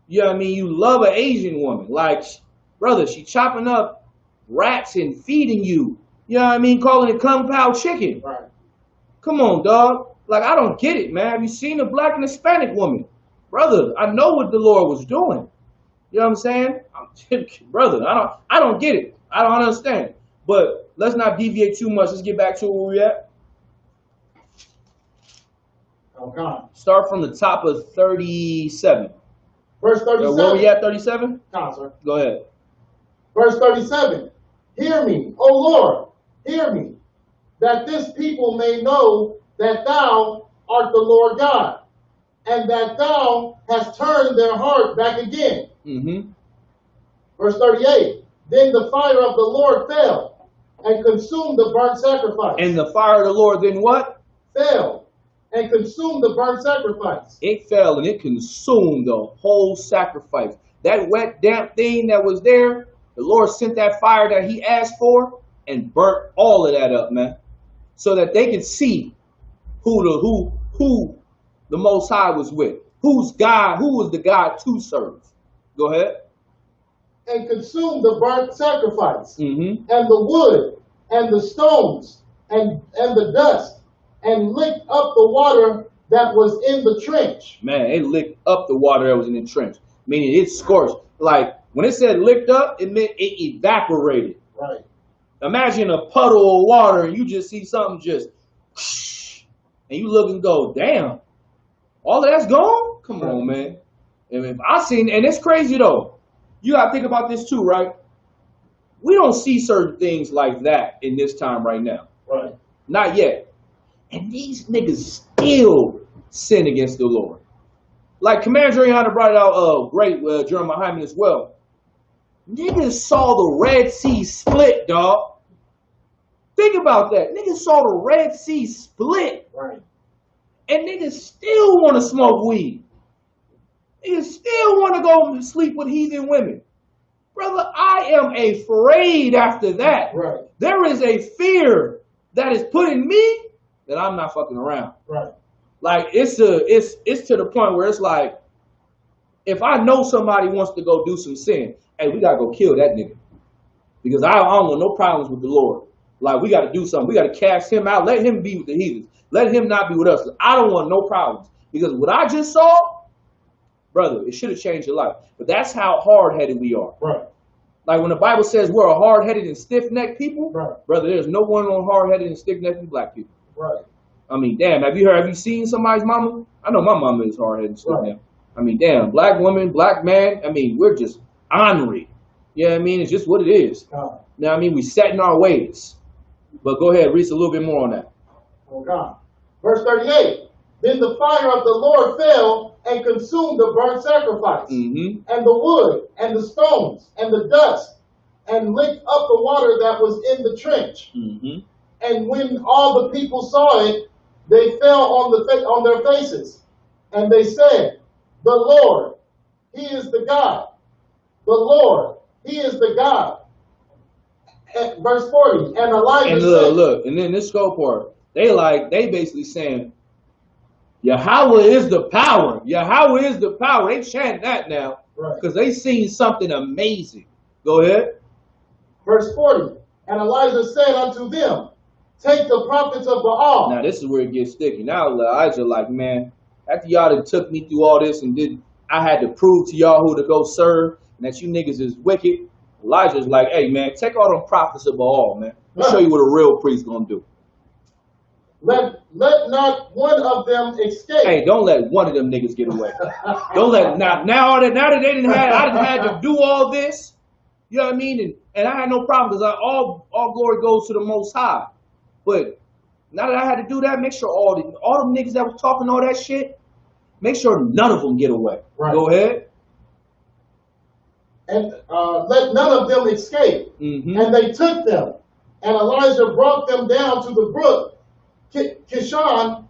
You know what I mean? You love an Asian woman. Like, brother, she chopping up rats and feeding you. You know what I mean? Calling it kung pao chicken. Right. Come on, dog. Like, I don't get it, man. Have you seen a black and Hispanic woman? Brother, I know what the Lord was doing. You know what I'm saying? Brother, I don't get it. I don't understand. But let's not deviate too much. Let's get back to where we're at. Okay. Start from the top of 37. Verse 37. Where we at, 37? Come on, sir. Go ahead. Verse 37. Hear me, O Lord, hear me, that this people may know that thou art the Lord God, and that thou hast turned their heart back again. Verse 38, then the fire of the Lord fell and consumed the burnt sacrifice. And the fire of the Lord then what? Fell and consumed the burnt sacrifice. It fell and it consumed the whole sacrifice. That wet, damp thing that was there, the Lord sent that fire that he asked for and burnt all of that up, man. So that they could see who the Most High was with. Who's God, who was the God to serve. Go ahead. And consumed the burnt sacrifice, and the wood, and the stones, and the dust, and licked up the water that was in the trench. Man, it licked up the water that was in the trench. Meaning it scorched. Like, when it said licked up, it meant it evaporated. Right. Imagine a puddle of water and you just see something just, and you look and go, damn, all of that's gone? Come on, man. And if I seen, and it's crazy though. You gotta think about this too, right? We don't see certain things like that in this time right now. Right. Not yet. And these niggas still sin against the Lord. Like Commander Adriana brought it out great during my hymen as well. Niggas saw the Red Sea split, dog. Think about that. Niggas saw the Red Sea split. Right. And niggas still want to smoke weed. Niggas still want to go sleep with heathen women. Brother, I am afraid after that. Right. There is a fear that is put in me that I'm not fucking around. Right. Like it's to the point where it's like, if I know somebody wants to go do some sin, hey, we gotta go kill that nigga. Because I don't want no problems with the Lord. Like, we gotta do something. We gotta cast him out. Let him be with the heathens. Let him not be with us. I don't want no problems. Because what I just saw, brother, it should have changed your life. But that's how hard-headed we are. Right. Like when the Bible says we're a hard-headed and stiff-necked people, Right. brother, there's no one on hard-headed and stiff-necked black people. Right. I mean, damn, have you seen somebody's mama? I know my mama is hard-headed and stiff-necked. Right. I mean, damn, black woman, black man, I mean, we're just ornery. You know what I mean? It's just what it is. God. You know what I mean? We set in our ways. But go ahead, read a little bit more on that. Oh, God. Verse 38. Then the fire of the Lord fell and consumed the burnt sacrifice, and the wood, and the stones, and the dust, and licked up the water that was in the trench. And when all the people saw it, they fell on their faces, and they said, "The Lord, He is the God. The Lord, He is the God." Verse 40. And Elijah said, look, and then this scope part, they basically saying, Yahweh is the power. Yahweh is the power. They chant that now because they seen something amazing. Go ahead. Verse 40. And Elijah said unto them, "Take the prophets of Baal." Now this is where it gets sticky. Now Elijah like, man, after y'all done took me through all this and I had to prove to y'all who to go serve and that you niggas is wicked. Elijah's like, hey man, take all them prophets of Baal, man. Let me show you what a real priest gonna do. Let not one of them escape. Hey, don't let one of them niggas get away. Don't let now that they didn't have I didn't have to do all this. You know what I mean? And I had no problem because all glory goes to the Most High. But now that I had to do that, make sure all them niggas that was talking all that shit, make sure none of them get away. Right. Go ahead. And let none of them escape. And they took them. And Elijah brought them down to the brook Kishon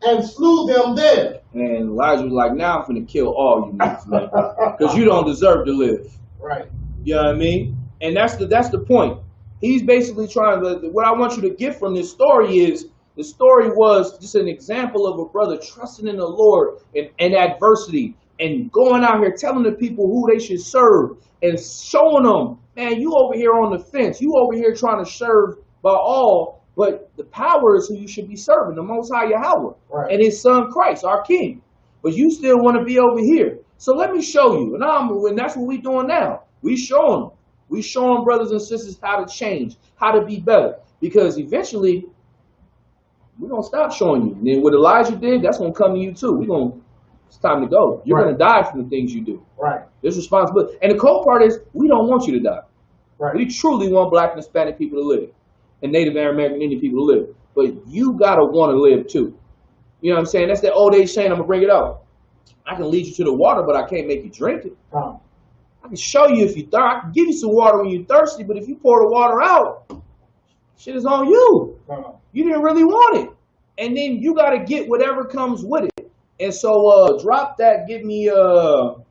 and slew them there. And Elijah was like, now I'm finna kill all you niggas, man. Because you don't deserve to live. Right. You know what I mean? And that's the point. He's basically trying to, what I want you to get from this story is, the story was just an example of a brother trusting in the Lord in adversity and going out here telling the people who they should serve and showing them, man, you over here on the fence. You over here trying to serve by all, but the power is who you should be serving, the Most High Yahweh and His Son Christ, our King. But you still want to be over here. So let me show you. And that's what we're doing now. We showing them. We showing brothers and sisters how to change, how to be better. Because eventually, we're going to stop showing you. And then what Elijah did, that's going to come to you too. It's time to go. You're going to die from the things you do. Right. There's responsibility. And the cold part is, we don't want you to die. Right. We truly want black and Hispanic people to live, and Native American Indian people to live. But you gotta want to live too. You know what I'm saying? That's that old age saying. I'm gonna bring it up. I can lead you to the water, but I can't make you drink it. I can show you if you thirst. I can give you some water when you're thirsty, but if you pour the water out, shit is on you. You didn't really want it. And then you got to get whatever comes with it. And so drop that. Give me, what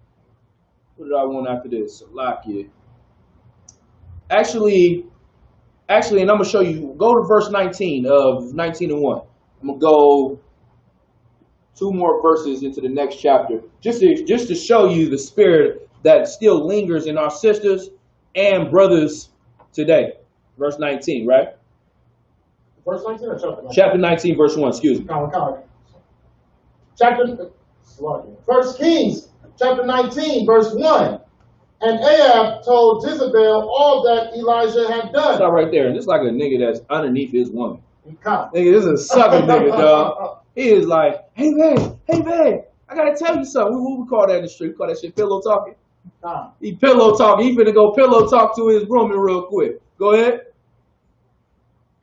did I want after this? Salakia. Actually, and I'm going to show you. Go to verse 19 of 19 and 1. I'm going to go 2 more verses into the next chapter. Just to show you the spirit that still lingers in our sisters and brothers today. Verse 19, right? Verse 19 or chapter 19? Chapter 19, verse 1, excuse me. First Kings, chapter 19, verse 1. And Ahab told Jezebel all that Elijah had done. Stop right there. And it's like a nigga that's underneath his woman. Nigga, this is a sucker nigga, dog. He is like, hey man, I gotta tell you something. What we call that in the street? We call that shit pillow talking. He pillow talking. He finna go pillow talk to his woman real quick. Go ahead.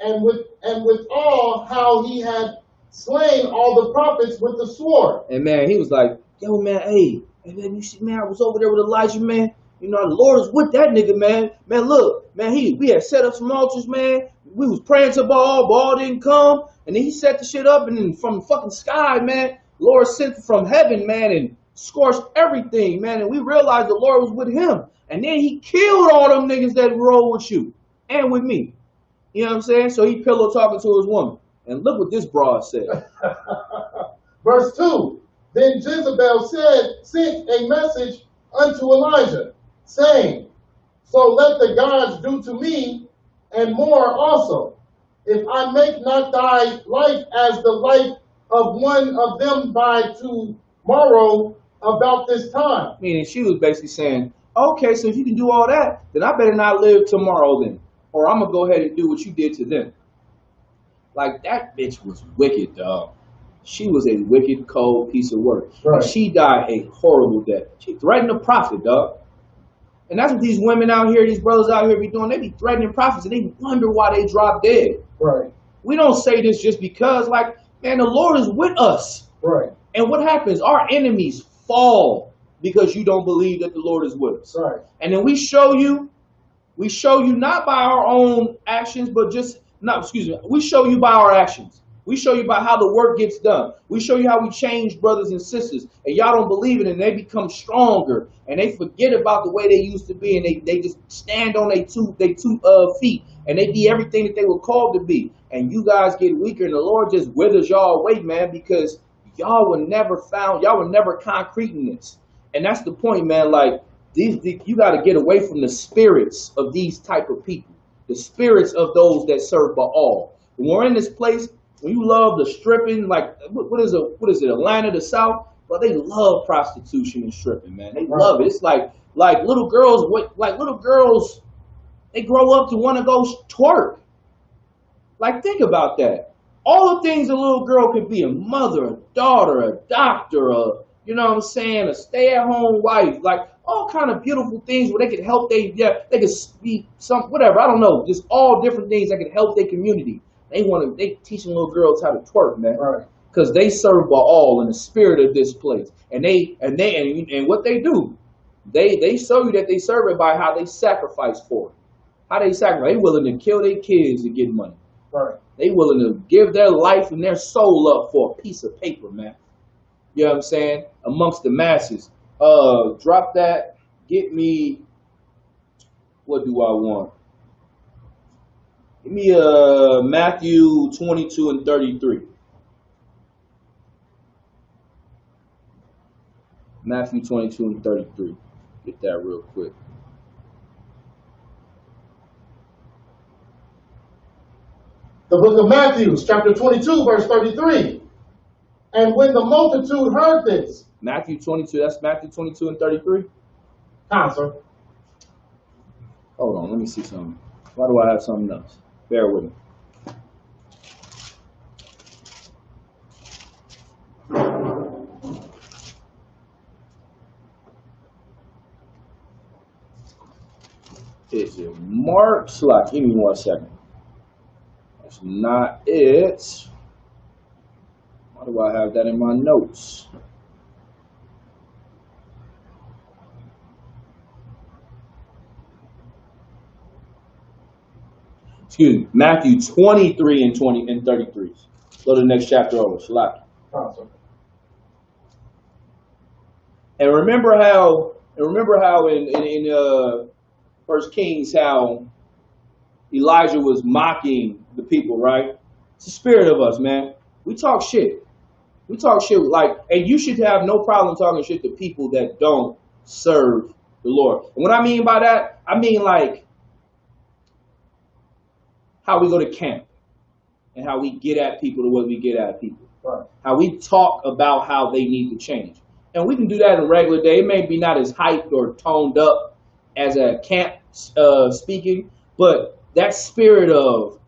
And with all how he had slain all the prophets with the sword. And man, he was like, yo man, hey man, you see, man, I was over there with Elijah, man. You know, the Lord is with that nigga, man. Man, look, man, we had set up some altars, man. We was praying to Baal didn't come, and then he set the shit up, and then from the fucking sky, man, Lord sent from heaven, man, and scorched everything, man, and we realized the Lord was with him. And then he killed all them niggas that roll with you and with me. You know what I'm saying? So he pillow talking to his woman. And look what this broad said. Verse 2. Then Jezebel sent a message unto Elijah, saying, so let the gods do to me, and more also, if I make not thy life as the life of one of them by tomorrow about this time. Meaning she was basically saying, okay, so if you can do all that, then I better not live tomorrow then. Or I'm going to go ahead and do what you did to them. Like, that bitch was wicked, dog. She was a wicked, cold piece of work. Right. And she died a horrible death. She threatened the prophet, dog. And that's what these women out here, these brothers out here be doing. They be threatening prophets, and they wonder why they drop dead. Right. We don't say this just because, like, man, the Lord is with us. Right. And what happens? Our enemies fall because you don't believe that the Lord is with us. Right. And then we show you not by our own actions, but we show you by our actions. We show you by how the work gets done. We show you how we change brothers and sisters. And y'all don't believe it, and they become stronger. And they forget about the way they used to be, and they just stand on their two feet. And they be everything that they were called to be. And you guys get weaker, and the Lord just withers y'all away, man, because y'all were never concrete in this. And that's the point, man. Like, you got to get away from the spirits of these type of people. The spirits of those that serve Baal. When we're in this place, when you love the stripping, like, what is it, Atlanta, the South? Well, they love prostitution and stripping, man. They love it. It's like little girls, they grow up to want to go twerk. Like, think about that. All the things a little girl could be: a mother, a daughter, a doctor, you know what I'm saying, a stay-at-home wife, like all kind of beautiful things where they could help they could be some, whatever, I don't know, just all different things that could help their community. They teaching little girls how to twerk, man. Right. Because they serve Baal in the spirit of this place. And what they do, they show you that they serve it by how they sacrifice for it. How they sacrifice. They willing to kill their kids to get money. Right. They willing to give their life and their soul up for a piece of paper, man. You know what I'm saying? Amongst the masses. Drop that. Get me, what do I want? Give me Matthew 22 and 33. Matthew 22 and 33. Get that real quick. The book of Matthew, chapter 22, verse 33. And when the multitude heard this. Matthew 22, that's Matthew 22 and 33? Sir. Hold on, let me see something. Why do I have something else? Bear with me. Is it Mark? Slack. Give me 1 second. That's not it. Why do I have that in my notes? Excuse me. Matthew 23 and 20 and 33. Go to the next chapter over. Slack. Awesome. And remember how in First Kings, how Elijah was mocking the people, right? It's the spirit of us, man. We talk shit. We talk shit like, and you should have no problem talking shit to people that don't serve the Lord. And what I mean by that, I mean like how we go to camp and how we get at people the way we get at people. Right. How we talk about how they need to change. And we can do that in a regular day. It may be not as hyped or toned up as a camp speaking, but that spirit of,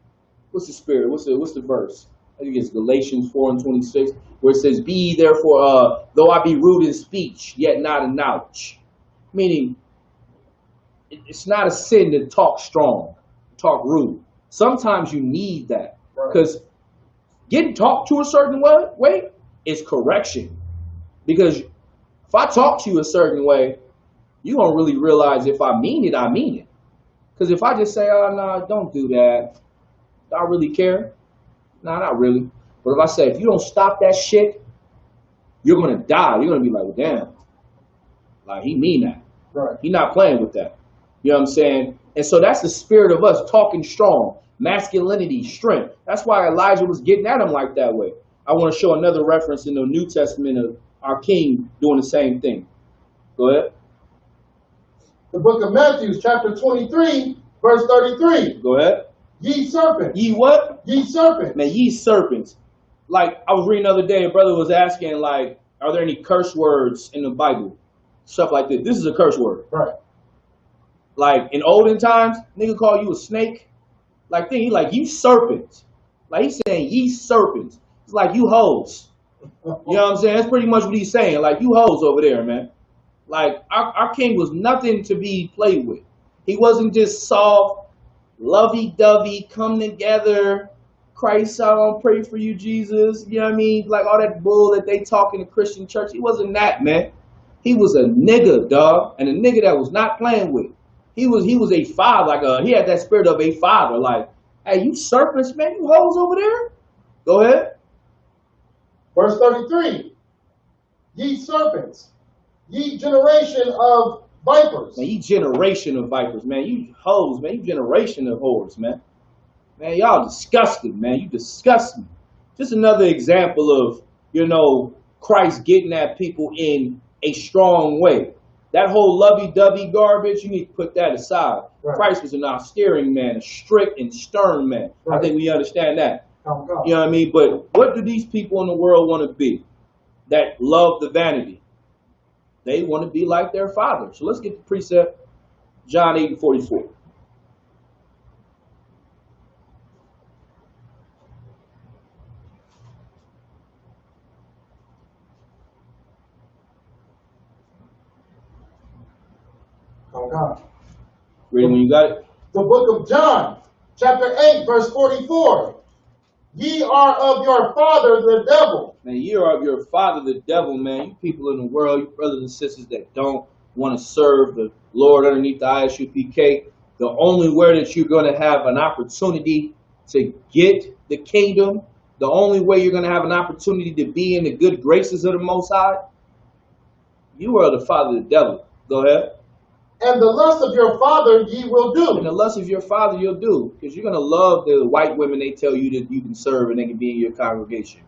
what's the spirit? What's the verse? I think it's Galatians 4 and 26, where it says, "Be ye therefore, though I be rude in speech, yet not in knowledge." Meaning, it's not a sin to talk strong, talk rude. Sometimes you need that, because getting talked to a certain way is correction. Because if I talk to you a certain way, you don't really realize if I mean it, I mean it. Because if I just say, "Oh, no, don't do that," do I really care? No, not really. But if I say, if you don't stop that shit, you're going to die. You're going to be like, well, damn. Like, he mean that. Right. He not playing with that. You know what I'm saying? And so that's the spirit of us talking strong, masculinity, strength. That's why Elijah was getting at him like that way. I want to show another reference in the New Testament of our king doing the same thing. Go ahead. The book of Matthew, chapter 23, verse 33. Go ahead. Ye serpents. Ye what? Ye serpents. Man, ye serpents. Like, I was reading the other day, a brother was asking, like, are there any curse words in the Bible? Stuff like this. This is a curse word. Right. Like, in olden times, nigga call you a snake. Like, he like, you serpents. Like, he's saying, ye serpents. It's like, you hoes. You know what I'm saying? That's pretty much what he's saying. Like, you hoes over there, man. Like, our king was nothing to be played with. He wasn't just soft, lovey-dovey, come together, Christ, I don't pray for you, Jesus. You know what I mean? Like all that bull that they talk in the Christian church. He wasn't that, man. He was a nigga, dog. And a nigga that was not playing with. He was a father. Like he had that spirit of a father. Like, hey, you serpents, man. You hoes over there. Go ahead. Verse 33. Ye serpents, ye generation of vipers. Man, you generation of vipers, man. You hoes, man. You generation of whores, man. Man, y'all disgusting, man. You disgust me. Just another example of, you know, Christ getting at people in a strong way. That whole lovey-dovey garbage, you need to put that aside. Right. Christ was an austere man, a strict and stern man. Right. I think we understand that. Oh, God. You know what I mean? But what do these people in the world want to be that love the vanity? They want to be like their father. So let's get the precept, John 8:44. Oh, God. Ready when you got it? The book of John, chapter 8, verse 44. Ye are of your father, the devil. Man, ye are of your father, the devil, man. You people in the world, you brothers and sisters that don't want to serve the Lord underneath the ISUPK, the only way that you're going to have an opportunity to get the kingdom, the only way you're going to have an opportunity to be in the good graces of the Most High, you are the father of the devil. Go ahead. And the lust of your father ye will do. And the lust of your father you'll do. Because you're going to love the white women they tell you that you can serve and they can be in your congregation.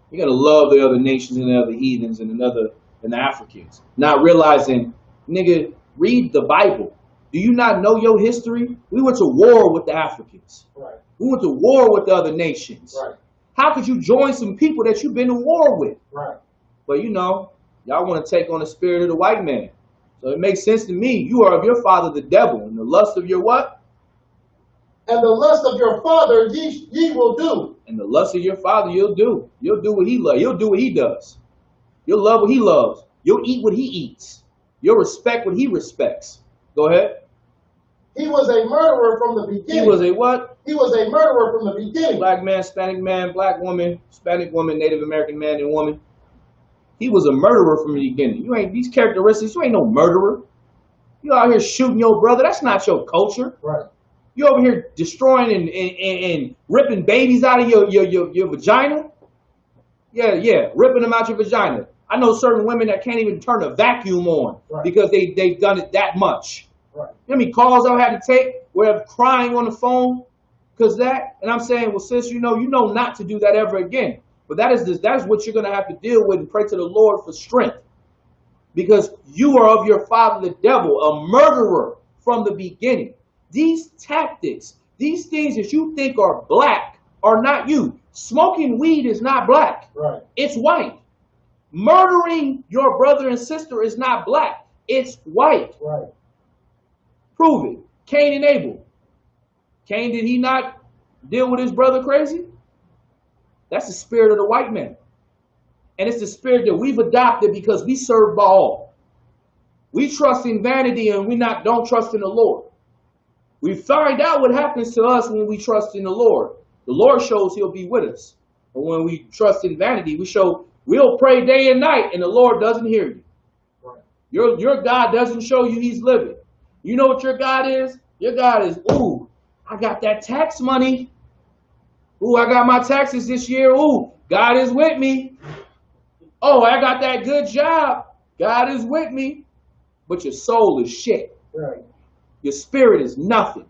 You're going to love the other nations and the other heathens and the Africans. Not realizing, nigga, read the Bible. Do you not know your history? We went to war with the Africans. Right. We went to war with the other nations. Right. How could you join some people that you've been to war with? Right. But you know, y'all want to take on the spirit of the white man. So it makes sense to me. You are of your father, the devil, and the lust of your what? And the lust of your father ye will do. And the lust of your father you'll do. You'll do what he loves. You'll do what he does. You'll love what he loves. You'll eat what he eats. You'll respect what he respects. Go ahead. He was a murderer from the beginning. He was a what? He was a murderer from the beginning. Black man, black woman, Hispanic woman, Native American man and woman. He was a murderer from the beginning. You ain't these characteristics. You ain't no murderer. You out here shooting your brother. That's not your culture. Right. You over here destroying and ripping babies out of your vagina. Yeah, ripping them out your vagina. I know certain women that can't even turn a vacuum on because they've done it that much. Right. You know how many calls I had to take where I'm crying on the phone because that, and I'm saying, well, sis, you know not to do that ever again. But that is what you're gonna have to deal with and pray to the Lord for strength. Because you are of your father the devil, a murderer from the beginning. These tactics, these things that you think are black are not you. Smoking weed is not black. Right. It's white. Murdering your brother and sister is not black. It's white. Right. Prove it. Cain and Abel. Cain, did he not deal with his brother crazy? That's the spirit of the white man. And it's the spirit that we've adopted because we serve Baal. We trust in vanity and we don't trust in the Lord. We find out what happens to us when we trust in the Lord. The Lord shows he'll be with us. But when we trust in vanity, we'll pray day and night and the Lord doesn't hear you. Right. Your God doesn't show you he's living. You know what your God is? Your God is, ooh, I got that tax money. Ooh, I got my taxes this year. Ooh, God is with me. Oh, I got that good job. God is with me. But your soul is shit. Right. Your spirit is nothing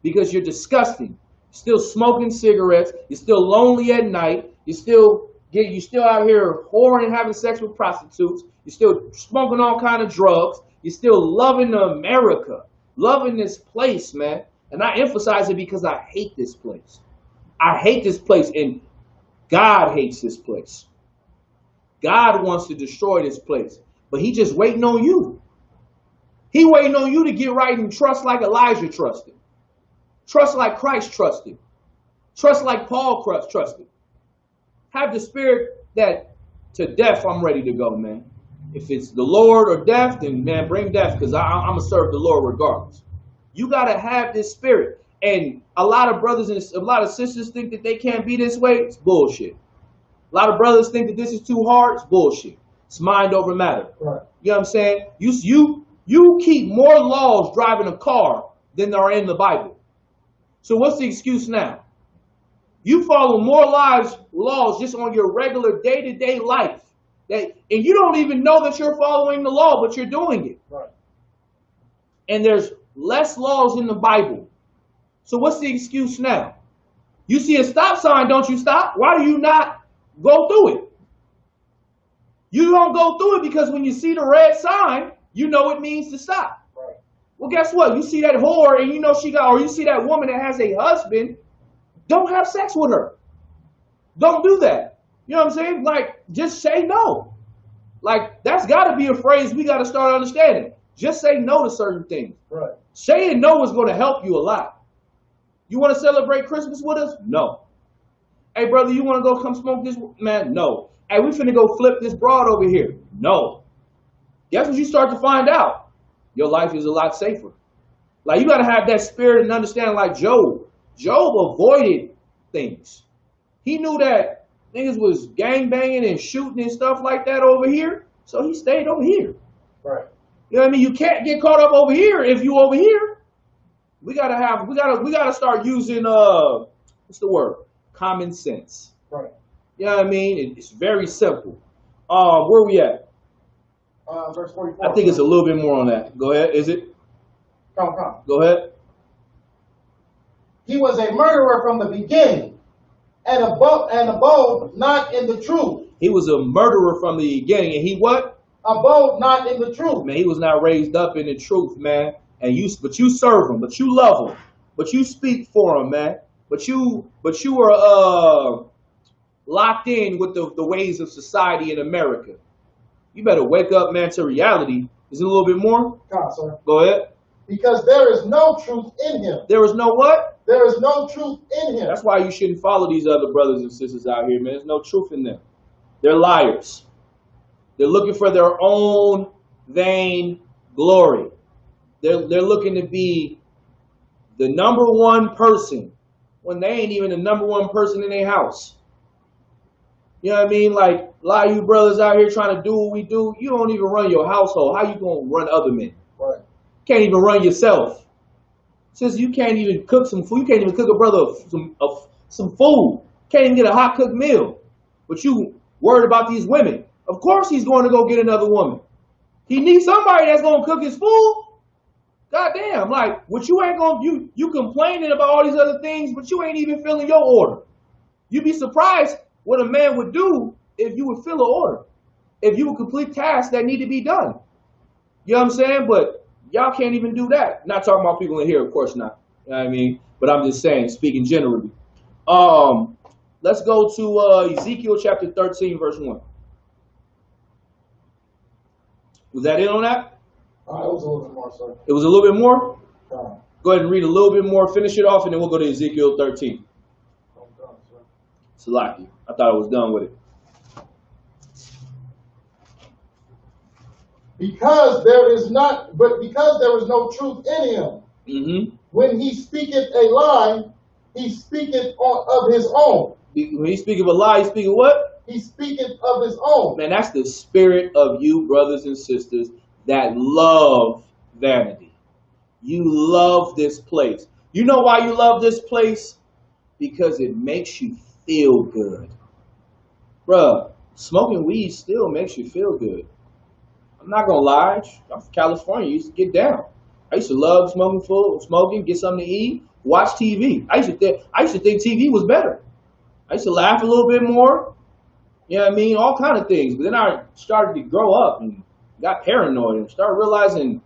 because you're disgusting. You're still smoking cigarettes. You're still lonely at night. You're still out here whoring and having sex with prostitutes. You're still smoking all kind of drugs. You're still loving America, loving this place, man. And I emphasize it because I hate this place. I hate this place, and God hates this place. God wants to destroy this place, but he just waiting on you. He waiting on you to get right and trust like Elijah trusted. Trust like Christ trusted. Trust like Paul trusted. Have the spirit that to death I'm ready to go, man. If it's the Lord or death, then man, bring death because I'm going to serve the Lord regardless. You got to have this spirit. And a lot of brothers and a lot of sisters think that they can't be this way. It's bullshit. A lot of brothers think that this is too hard. It's bullshit. It's mind over matter. Right. You know what I'm saying? You keep more laws driving a car than there are in the Bible. So what's the excuse now? You follow more laws just on your regular day-to-day life. And you don't even know that you're following the law, but you're doing it. Right. And there's less laws in the Bible. So what's the excuse now? You see a stop sign, don't you stop? Why do you not go through it? You don't go through it because when you see the red sign, you know it means to stop. Right. Well, guess what? You see that whore and you know or you see that woman that has a husband, don't have sex with her. Don't do that. You know what I'm saying? Like, just say no. Like, that's got to be a phrase we got to start understanding. Just say no to certain things. Right. Saying no is going to help you a lot. You want to celebrate Christmas with us? No. Hey, brother, you want to go come smoke this? Man, no. Hey, we finna go flip this broad over here. No. Guess what you start to find out? Your life is a lot safer. Like, you got to have that spirit and understand like Job. Job avoided things. He knew that niggas was gang banging and shooting and stuff like that over here. So he stayed over here. Right. You know what I mean? You can't get caught up over here if you over here. We gotta start using what's the word? Common sense. Right. You know what I mean? It's very simple. Where we at? Verse 44. I think it's a little bit more on that. Go ahead. Is it? Come. Go ahead. He was a murderer from the beginning, and abode not in the truth. He was a murderer from the beginning, and he what? Abode not in the truth. Man, he was not raised up in the truth, man. But you serve him, but you love him, but you speak for him, man. But you are locked in with the ways of society in America. You better wake up, man, to reality. Is it a little bit more? Come, sir. Go ahead. Because there is no truth in him. There is no what? There is no truth in him. That's why you shouldn't follow these other brothers and sisters out here, man. There's no truth in them. They're liars. They're looking for their own vain glory. They're looking to be the number one person when they ain't even the number one person in their house. You know what I mean? Like, a lot of you brothers out here trying to do what we do, you don't even run your household. How you going to run other men? Right. Can't even run yourself. Since you can't even cook some food, you can't even cook a brother some food. Can't even get a hot cooked meal. But you worried about these women. Of course he's going to go get another woman. He needs somebody that's going to cook his food. Goddamn, like, what you ain't going to, you complaining about all these other things, but you ain't even filling your order. You'd be surprised what a man would do if you would fill an order. If you would complete tasks that need to be done. You know what I'm saying? But y'all can't even do that. Not talking about people in here, of course not. You know what I mean? But I'm just saying, speaking generally. Let's go to Ezekiel chapter 13, verse 1. Was that it on that? It was a little bit more, sir. It was a little bit more? Done. Go ahead and read a little bit more, finish it off, and then we'll go to Ezekiel 13. I'm done, sir. Salaki. I thought I was done with it. Because there is no truth in him. Mm-hmm. When he speaketh a lie, he speaketh of his own. When he speak of a lie, he speak of what? He speaketh of his own. Man, that's the spirit of you brothers and sisters that love vanity. You love this place. You know why you love this place? Because it makes you feel good. Bruh, smoking weed still makes you feel good. I'm not gonna lie. I'm from California. I used to get down. I used to love smoking, get something to eat, watch TV. I used to think TV was better. I used to laugh a little bit more. You know what I mean? All kind of things. But then I started to grow up and got paranoid and started realizing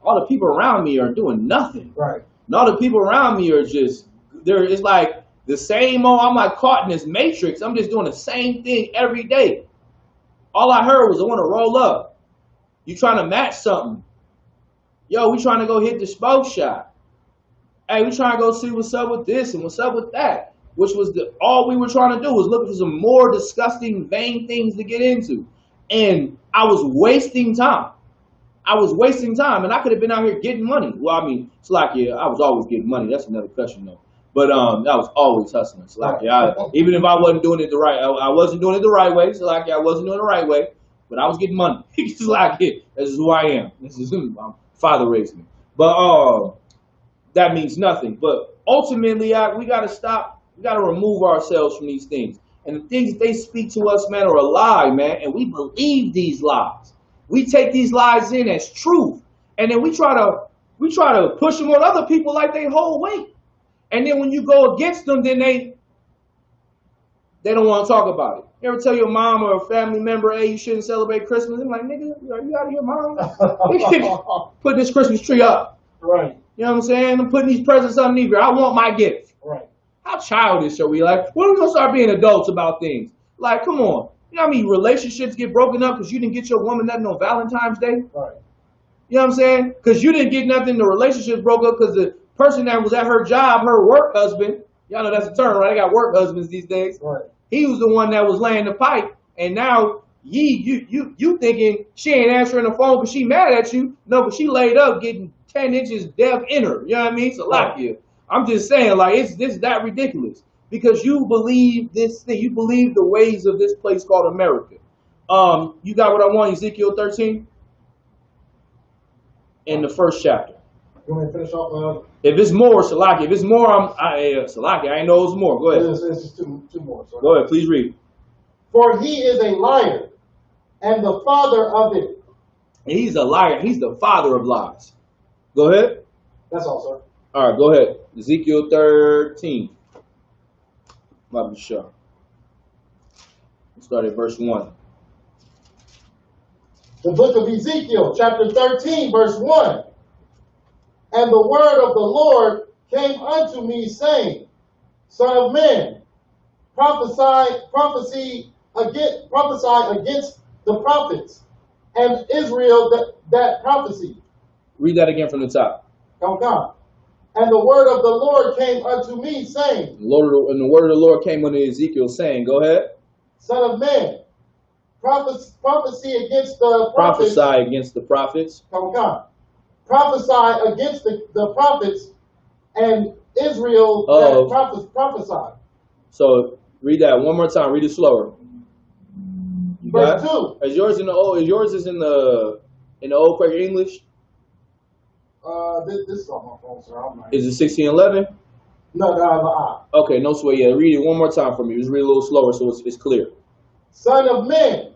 all the people around me are doing nothing. Right. And all the people around me are just, it's like the same old, I'm like caught in this matrix. I'm just doing the same thing every day. All I heard was I want to roll up. You trying to match something. Yo, we trying to go hit the smoke shop. Hey, we trying to go see what's up with this and what's up with that. Which was all we were trying to do was look for some more disgusting, vain things to get into. And I was wasting time. And I could have been out here getting money. Well, I mean, it's like, yeah, I was always getting money. That's another question, though. But I was always hustling. It's like, yeah, even if I wasn't doing it I wasn't doing it the right way. So like, I wasn't doing it the right way. But I was getting money. It's like, yeah, this is who I am. This is who my father raised me. But that means nothing. But ultimately, we got to stop. We got to remove ourselves from these things. And the things that they speak to us, man, are a lie, man. And we believe these lies. We take these lies in as truth. And then we try to push them on other people like they hold weight. And then when you go against them, then they don't want to talk about it. You ever tell your mom or a family member, hey, you shouldn't celebrate Christmas? I'm like, nigga, are you out of your mind? Put this Christmas tree up. Right. You know what I'm saying? I'm putting these presents underneath here. I want my gift. Right. How childish are we? Like, when are we going to start being adults about things? Like, come on. You know how many relationships get broken up because you didn't get your woman nothing on Valentine's Day? Right. You know what I'm saying? Because you didn't get nothing, the relationship broke up because the person that was at her job, her work husband, y'all know that's a term, right? They got work husbands these days. Right. He was the one that was laying the pipe, and now you thinking she ain't answering the phone because she mad at you. No, but she laid up getting 10 inches depth in her. You know what I mean? So like you. I'm just saying, like, it's that ridiculous. Because you believe this thing, you believe the ways of this place called America. You got what I want, Ezekiel 13? In the first chapter. You want me to finish off? If it's more, Salaki. If it's more, Salaki. I ain't know it was more. Go ahead. It's just two more. Sorry. Go ahead, please read. For he is a liar and the father of it. And he's a liar. He's the father of lies. Go ahead. That's all, sir. All right, go ahead. Ezekiel 13. Might be sure. Let's start at verse 1. The book of Ezekiel, chapter 13, verse 1. And the word of the Lord came unto me, saying, Son of man, prophesy against the prophets and Israel that prophecy. Read that again from the top. Come. And the word of the Lord came unto me, saying, And the word of the Lord came unto Ezekiel, saying, go ahead. Son of man, prophesy against the prophets. Prophesy against the prophets. Come. Prophesy against the prophets and Israel that prophesied. So read that one more time. Read it slower. You Verse got it? 2. Is yours in the old? Is yours is in the old Quaker English? This is on my phone, sir. I'm not. Is it 1611? No. Okay, no sweat. Yeah, read it one more time for me. Just read it a little slower so it's clear. Son of man,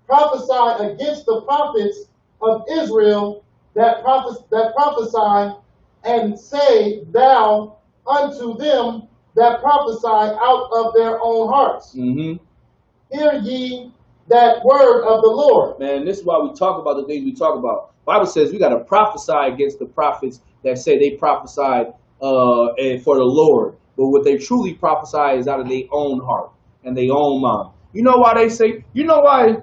prophesy against the prophets of Israel that prophesy, and say thou unto them that prophesy out of their own hearts. Mm-hmm. Hear ye that word of the Lord. Man, this is why we talk about the things we talk about. The Bible says we got to prophesy against the prophets that say they prophesied and for the Lord, but what they truly prophesy is out of their own heart and their own mind. You know why they say? You know why?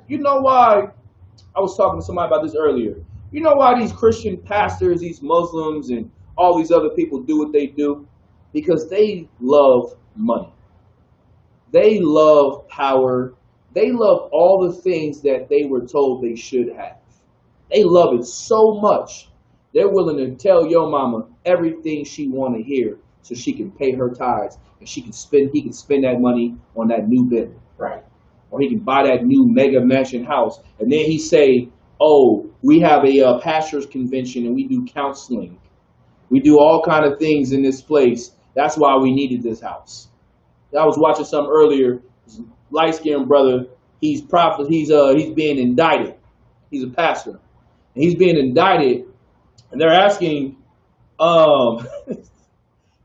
I was talking to somebody about this earlier. You know why these Christian pastors, these Muslims, and all these other people do what they do? Because they love money. They love power. They love all the things that they were told they should have. They love it so much, they're willing to tell your mama everything she want to hear so she can pay her tithes and he can spend that money on that new Bentley. Right. Or he can buy that new mega mansion house. And then he say, oh, we have a pastor's convention and we do counseling. We do all kind of things in this place. That's why we needed this house. I was watching something earlier. Light-skinned brother, he's being indicted. He's a pastor. And he's being indicted, and they're asking, this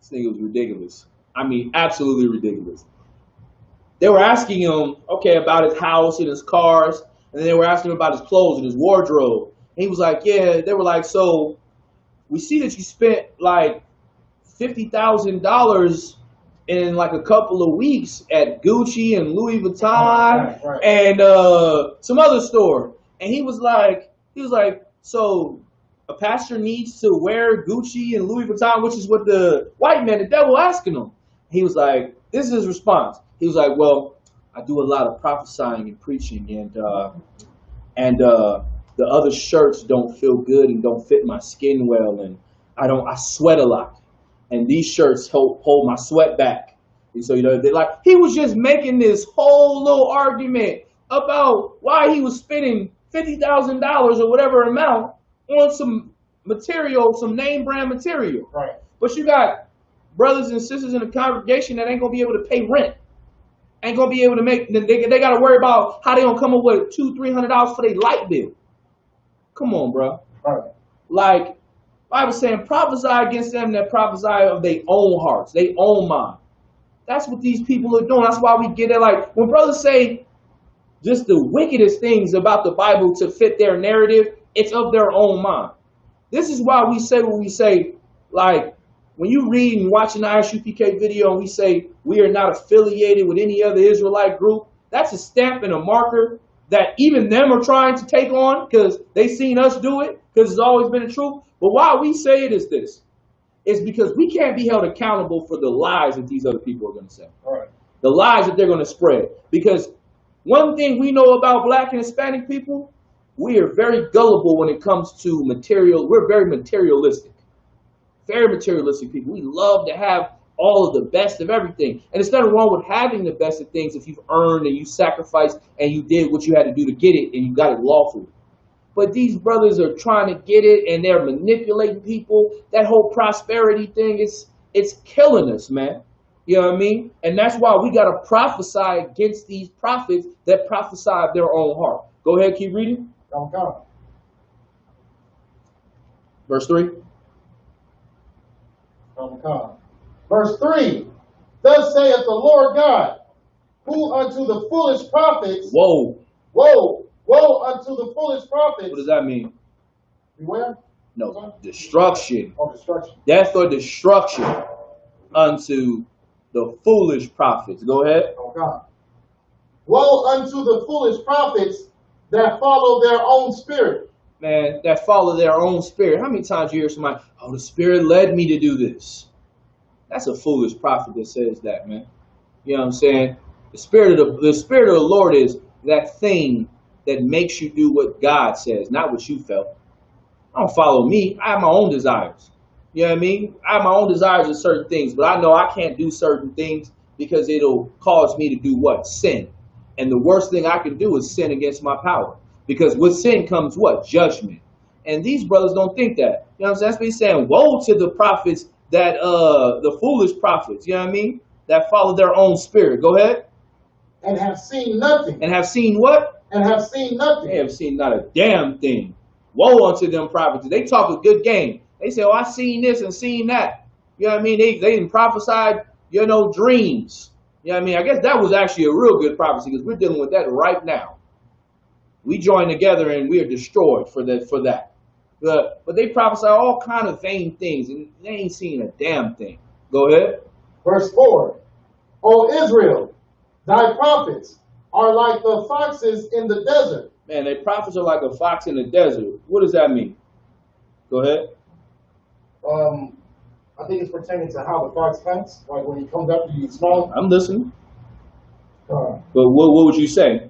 thing was ridiculous. I mean, absolutely ridiculous. They were asking him, okay, about his house and his cars, and then they were asking him about his clothes and his wardrobe. And he was like, yeah, they were like, so we see that you spent like $50,000 in like a couple of weeks at Gucci and Louis Vuitton and some other store. And he was like, so a pastor needs to wear Gucci and Louis Vuitton, which is what the white man, the devil, asking him. He was like, this is his response. He was like, well, I do a lot of prophesying and preaching, and the other shirts don't feel good and don't fit my skin well, and I sweat a lot, and these shirts hold my sweat back. And so, he was just making this whole little argument about why he was spending $50,000 or whatever amount on some material, some name brand material. Right. But you got brothers and sisters in the congregation that ain't gonna be able to pay rent, ain't gonna be able to make. They got to worry about how they gonna come up with $200-300 for their light bill. Come on, bro. Right. Like Bible saying, prophesy against them that prophesy of their own hearts, their own mind. That's what these people are doing. That's why we get it. Like when brothers say just the wickedest things about the Bible to fit their narrative, it's of their own mind. This is why we say what we say. Like when you read and watch an ISUPK video and we say we are not affiliated with any other Israelite group, that's a stamp and a marker that even them are trying to take on because they seen us do it, because it's always been the truth. But why we say it is this. It's because we can't be held accountable for the lies that these other people are going to say. Right. The lies that they're going to spread. Because one thing we know about Black and Hispanic people, we are very gullible when it comes to material. We're very materialistic. Very materialistic people. We love to have all of the best of everything. And there's nothing wrong with having the best of things if you've earned and you sacrificed and you did what you had to do to get it and you got it lawfully. But these brothers are trying to get it and they're manipulating people. That whole prosperity thing, it's killing us, man. You know what I mean? And that's why we got to prophesy against these prophets that prophesy of their own heart. Go ahead, keep reading. Okay. Verse 3. Okay. Verse 3. Thus saith the Lord God, who unto the foolish prophets. Whoa. Woe unto the foolish prophets. What does that mean? Beware? No, destruction. Oh, destruction. Death or destruction unto the foolish prophets. Go ahead. Oh, God. Woe unto the foolish prophets that follow their own spirit. Man, that follow their own spirit. How many times you hear somebody, oh, the spirit led me to do this? That's a foolish prophet that says that, man. You know what I'm saying? The spirit of the Lord is that thing that makes you do what God says, not what you felt. I don't follow me. I have my own desires. You know what I mean? I have my own desires of certain things, but I know I can't do certain things because it'll cause me to do what? Sin. And the worst thing I can do is sin against my power. Because with sin comes what? Judgment. And these brothers don't think that. You know what I'm saying? That's what he's saying. Woe to the prophets that, the foolish prophets, you know what I mean? That follow their own spirit. Go ahead. And have seen nothing. And have seen what? And have seen nothing. They have seen not a damn thing. Woe unto them prophets. They talk a good game. They say, oh, I seen this and seen that. You know what I mean? They didn't prophesied, you know, dreams. You know what I mean? I guess that was actually a real good prophecy because we're dealing with that right now. We join together and we are destroyed for that. But they prophesy all kind of vain things and they ain't seen a damn thing. Go ahead. Verse 4. O Israel, thy prophets are like the foxes in the desert. Man, they prophets are like a fox in the desert. What does that mean? Go ahead. I think it's pertaining to how the fox hunts, like when he comes after you, smell. I'm listening. But what would you say?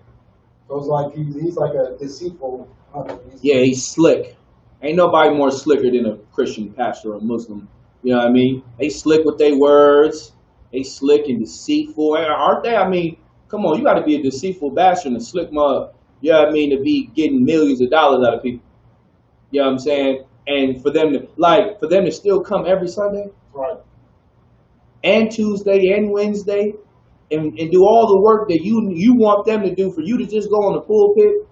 So it's like he's like a deceitful hunter. Yeah, he's slick. Ain't nobody more slicker than a Christian pastor or a Muslim. You know what I mean? They slick with their words. They slick and deceitful, aren't they? I mean, come on, you got to be a deceitful bastard and a slick mug. You know what I mean? To be getting millions of dollars out of people. You know what I'm saying? And for them to still come every Sunday, right, and Tuesday and Wednesday, and do all the work that you want them to do, for you to just go on the pulpit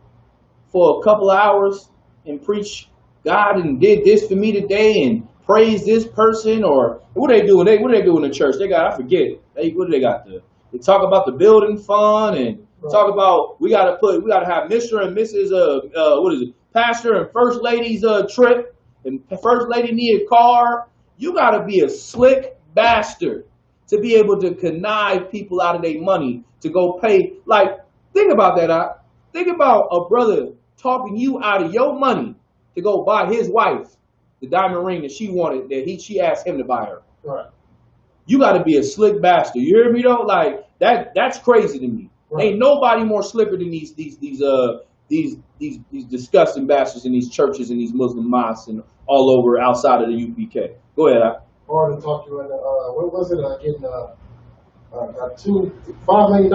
for a couple of hours and preach God and did this for me today and praise this person, or what are they doing? What do they do in the church? They got, I forget. What do they got? They talk about the building fund and talk about we gotta have Mr. and Mrs. Pastor and First Lady's trip, and First Lady need a car. You gotta be a slick bastard to be able to connive people out of their money to go pay. Like, think about that. Think about a brother talking you out of your money to go buy his wife the diamond ring that she wanted, that she asked him to buy her. Right. You got to be a slick bastard. You hear me though? Like that's crazy to me. Right. Ain't nobody more slicker than these disgusting bastards in these churches and these Muslim mosques and all over outside of the UPK. Go ahead. Or to talk to you in what was it? Getting a $5 million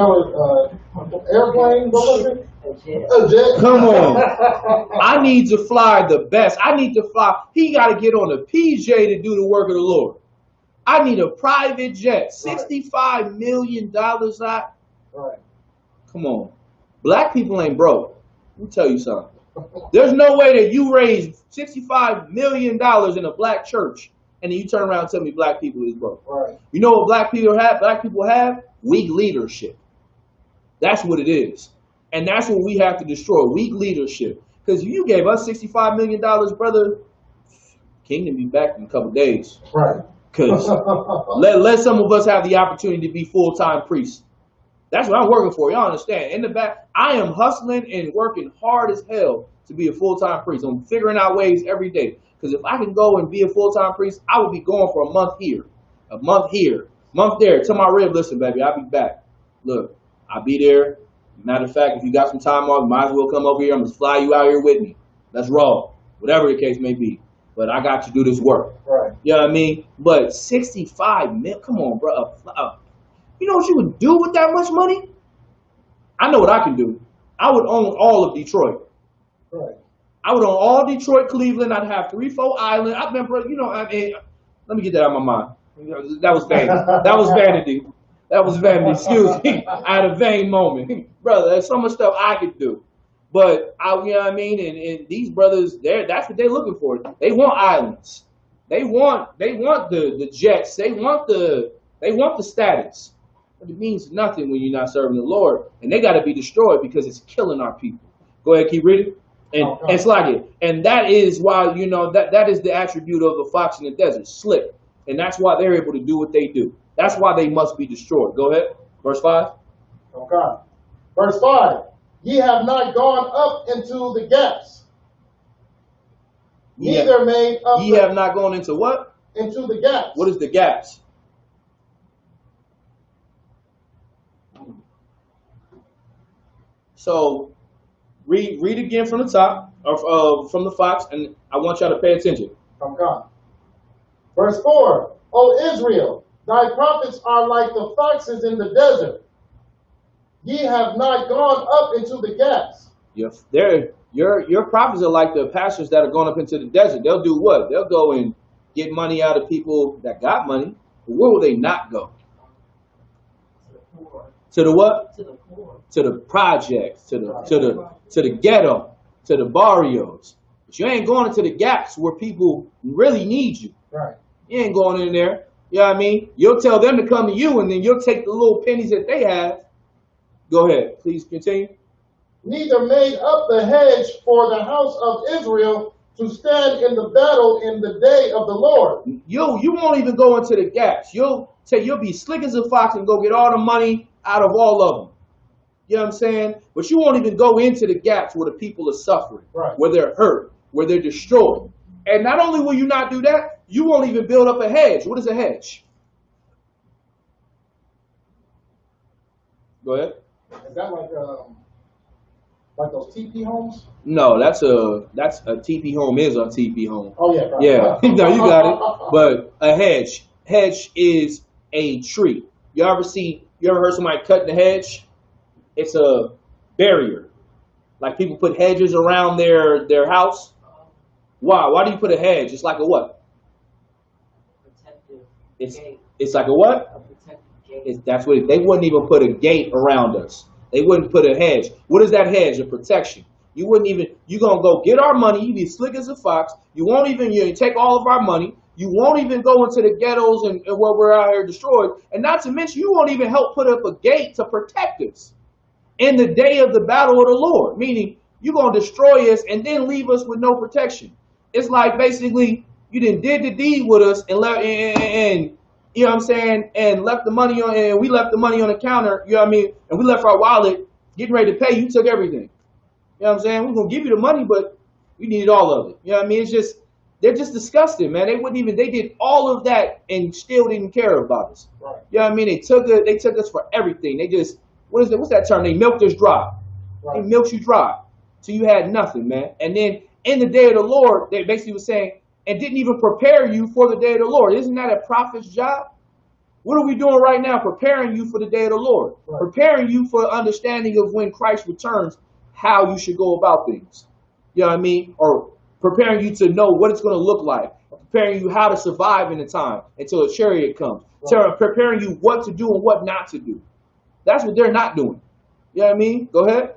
airplane. What was it? A jet. Come on. I need to fly the best. I need to fly. He got to get on a PJ to do the work of the Lord. I need a private jet. $65 million. Right. Come on. Black people ain't broke. Let me tell you something. There's no way that you raise $65 million in a black church and then you turn around and tell me black people is broke. Right. You know what black people have? Black people have weak leadership. That's what it is. And that's what we have to destroy, weak leadership. Because you gave us $65 million, brother, kingdom be back in a couple days. Right. Because let some of us have the opportunity to be full-time priests. That's what I'm working for. Y'all understand? In the back, I am hustling and working hard as hell to be a full-time priest. I'm figuring out ways every day. Because if I can go and be a full-time priest, I would be going for a month here, a month there. Tell my rib, listen, baby, I'll be back. Look, I'll be there. Matter of fact, if you got some time off, you might as well come over here. I'm going to fly you out here with me. Let's roll. Whatever the case may be. But I got to do this work. Right. You know what I mean? But 65 mil, come on, bro. You know what you would do with that much money? I know what I can do. I would own all of Detroit. Right. I would own all Detroit, Cleveland. I'd have 3-4 Island. I remember, let me get that out of my mind. That was vanity. That was vanity. That was vanity. Excuse me. I had a vain moment. Brother, there's so much stuff I could do. But, you know what I mean? And these brothers, that's what they're looking for. They want islands. They want the jets. They want the status. But it means nothing when you're not serving the Lord. And they got to be destroyed because it's killing our people. Go ahead, keep reading. And it's like it. And that is why, that is the attribute of the fox in the desert, slick. And that's why they're able to do what they do. That's why they must be destroyed. Go ahead. Verse 5. Okay. Verse 5. Ye have not gone up into the gaps. Neither made up. Ye have not gone into what? Into the gaps. What is the gaps? So read again from the top, or from the fox, and I want y'all to pay attention. From God. Verse 4, O Israel, thy prophets are like the foxes in the desert. Ye have not gone up into the gaps. Your prophets are like the pastors that are going up into the desert. They'll do what? They'll go and get money out of people that got money. But where will they not go? To the what? To the poor. To the projects, to the ghetto, to the barrios. But you ain't going into the gaps where people really need you. Right. You ain't going in there. You know what I mean? You'll tell them to come to you, and then you'll take the little pennies that they have. Go ahead. Please continue. Neither made up the hedge for the house of Israel to stand in the battle in the day of the Lord. You won't even go into the gaps. You'll be slick as a fox and go get all the money out of all of them. You know what I'm saying? But you won't even go into the gaps where the people are suffering, right, where they're hurt, where they're destroyed. And not only will you not do that, you won't even build up a hedge. What is a hedge? Go ahead. Is that like those TP homes? No, that's a TP home is a TP home. Oh yeah, right. Yeah. No, you got it. But a hedge is a tree. You ever heard somebody cutting the hedge? It's a barrier. Like people put hedges around their house. Why? Why do you put a hedge? It's like a what? Protective gate. It's like a what? A protective gate. That's what they wouldn't even put a gate around us. They wouldn't put a hedge. What is that hedge? A protection. You wouldn't even. You're gonna go get our money. You be slick as a fox. You take all of our money. You won't even go into the ghettos and where we're out here destroyed. And not to mention, you won't even help put up a gate to protect us in the day of the battle of the Lord. Meaning, you're going to destroy us and then leave us with no protection. It's like basically you did the deed with us and you know what I'm saying, and left the money on, and we left the money on the counter. You know what I mean? And we left our wallet getting ready to pay. You took everything. You know what I'm saying? We're gonna give you the money, but you needed all of it. You know what I mean? They're just disgusting, man. They did all of that and still didn't care about us. Right. You know what I mean? They took us for everything. They just, what's that term? They milked us dry. Right. They milked you dry. So you had nothing, man. And then in the day of the Lord, they basically was saying, and didn't even prepare you for the day of the Lord. Isn't that a prophet's job? What are we doing right now? Preparing you for the day of the Lord. Right. Preparing you for understanding of when Christ returns, how you should go about things. You know what I mean? Or preparing you to know what it's going to look like. Preparing you how to survive in the time until a chariot comes. Right. Preparing you what to do and what not to do. That's what they're not doing. You know what I mean? Go ahead.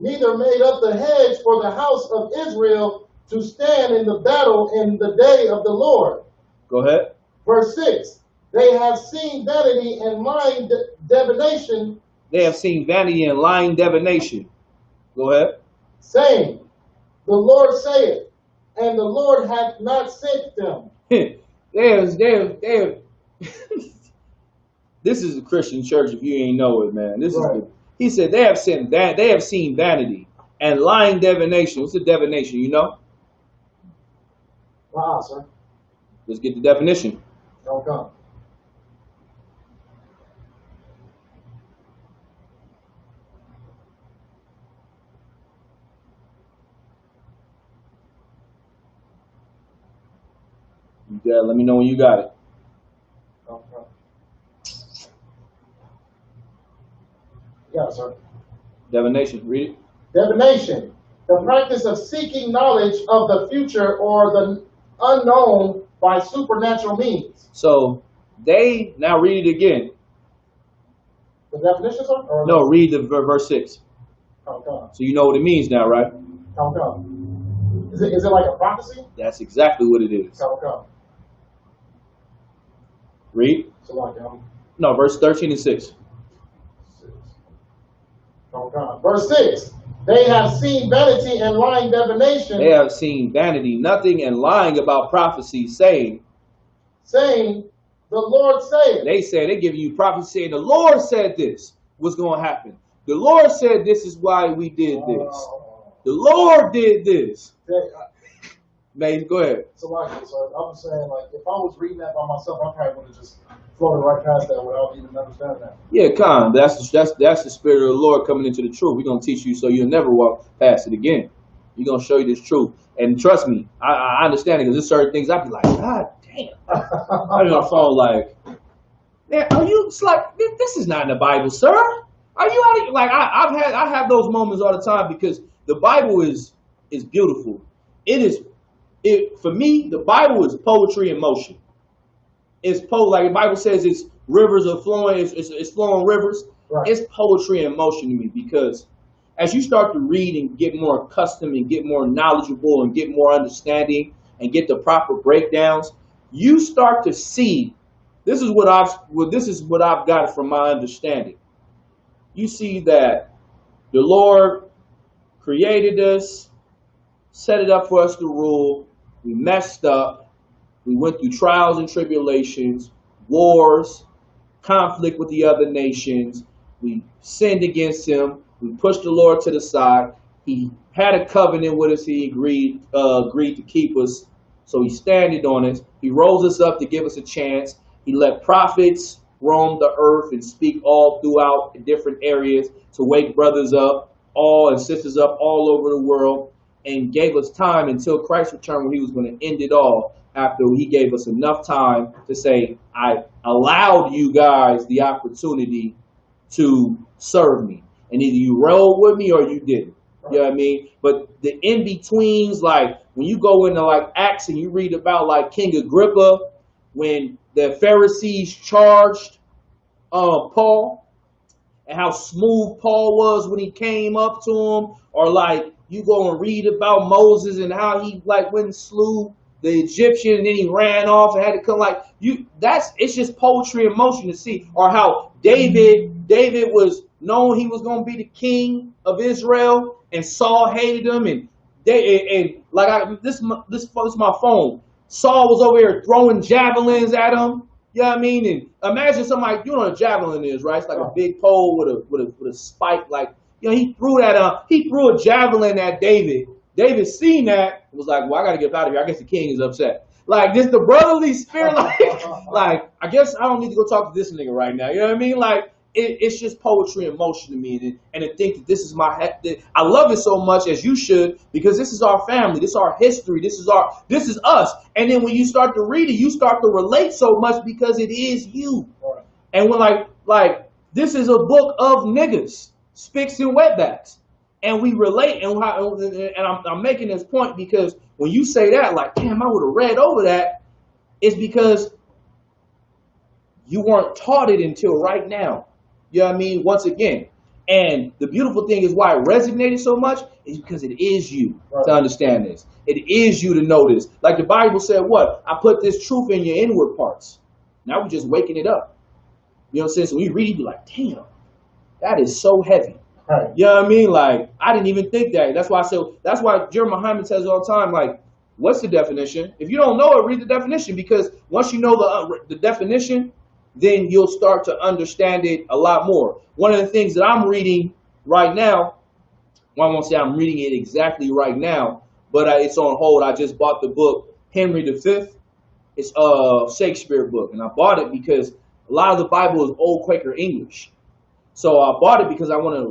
Neither made up the hedge for the house of Israel to stand in the battle in the day of the Lord. Go ahead. Verse 6. They have seen vanity and lying divination. They have seen vanity and lying divination. Go ahead. Saying, the Lord saith, and the Lord hath not sent them. This is a Christian church if you ain't know it, man. Right. He said they have seen vanity and lying divination. What's a divination, you know? Wow, sir. Let's get the definition. Okay. Yeah, let me know when you got it. Okay. Yeah, sir. Divination, read it. Divination, the practice of seeking knowledge of the future or the unknown by supernatural means. So now read it again. The definition, sir? Or no, read the verse 6. Okay. So you know what it means now, right? Okay. Is it like a prophecy? That's exactly what it is. Okay. Read. So like, no, verse 13 and 6. Okay. Verse 6. They have seen vanity and lying divination. They have seen vanity, nothing, and lying about prophecy, saying, the Lord said. They give you prophecy saying, the Lord said this was going to happen. The Lord said this is why we did this. The Lord did this. Man, go ahead. So I'm saying, like, if I was reading that by myself, I probably would have just floated right past that without even understanding that. Yeah, that's the spirit of the Lord coming into the truth. We're gonna teach you so you'll never walk past it again. We're gonna show you this truth, and trust me, I understand it because there's certain things I'd be like, God damn. I was on the phone like, man, are you? It's like this is not in the Bible, sir. Are you out of like? I have those moments all the time because the Bible is beautiful. It for me. The Bible is poetry in motion. It's like the Bible says, it's rivers are flowing. It's flowing rivers. Right. It's poetry in motion to me because as you start to read and get more accustomed and get more knowledgeable and get more understanding and get the proper breakdowns, you start to see. This is what I've got from my understanding. You see that the Lord created us, set it up for us to rule. We messed up. We went through trials and tribulations, wars, conflict with the other nations. We sinned against him. We pushed the Lord to the side. He had a covenant with us. He agreed to keep us. So he standed on us. He rose us up to give us a chance. He let prophets roam the earth and speak all throughout different areas to wake brothers up, all and sisters up all over the world, and gave us time until Christ returned when he was going to end it all after he gave us enough time to say, I allowed you guys the opportunity to serve me. And either you rolled with me or you didn't. You know what I mean? But the in-betweens, like when you go into like Acts and you read about like King Agrippa, when the Pharisees charged Paul and how smooth Paul was when he came up to him, or like you go and read about Moses and how he like went and slew the Egyptian and then he ran off and had to come like you. It's just poetry in motion to see. Or how David was known he was going to be the king of Israel and Saul hated him and this is my phone. Saul was over here throwing javelins at him. You know what I mean? And imagine somebody, you know what a javelin is, right? It's like a big pole with a spike. Like, you know, he threw a javelin at David. David seen that and was like, well, I got to get out of here. I guess the king is upset. Like, this the brotherly spirit. Like, I guess I don't need to go talk to this nigga right now. You know what I mean? Like, it's just poetry in motion to me. And to think that this is I love it so much, as you should, because this is our family. This is our history. This is us. And then when you start to read it, you start to relate so much because it is you. Right. And when like this is a book of niggas, spicks and wetbacks. And we relate, and I'm making this point because when you say that, like, damn, I would have read over that, it's because you weren't taught it until right now. You know what I mean? Once again. And the beautiful thing is why it resonated so much is because it is you to understand this. It is you to know this. Like the Bible said, what? I put this truth in your inward parts. Now we're just waking it up. You know what I'm saying? So when you read, you be like, damn, that is so heavy. Right. You know what I mean? Like, I didn't even think that. That's why Jeremiah Muhammad says all the time, like, what's the definition? If you don't know it, read the definition, because once you know the definition, then you'll start to understand it a lot more. One of the things that I'm reading right now, well, I won't say I'm reading it exactly right now, but it's on hold. I just bought the book, Henry V. It's a Shakespeare book, and I bought it because a lot of the Bible is Old Quaker English. So I bought it because I want to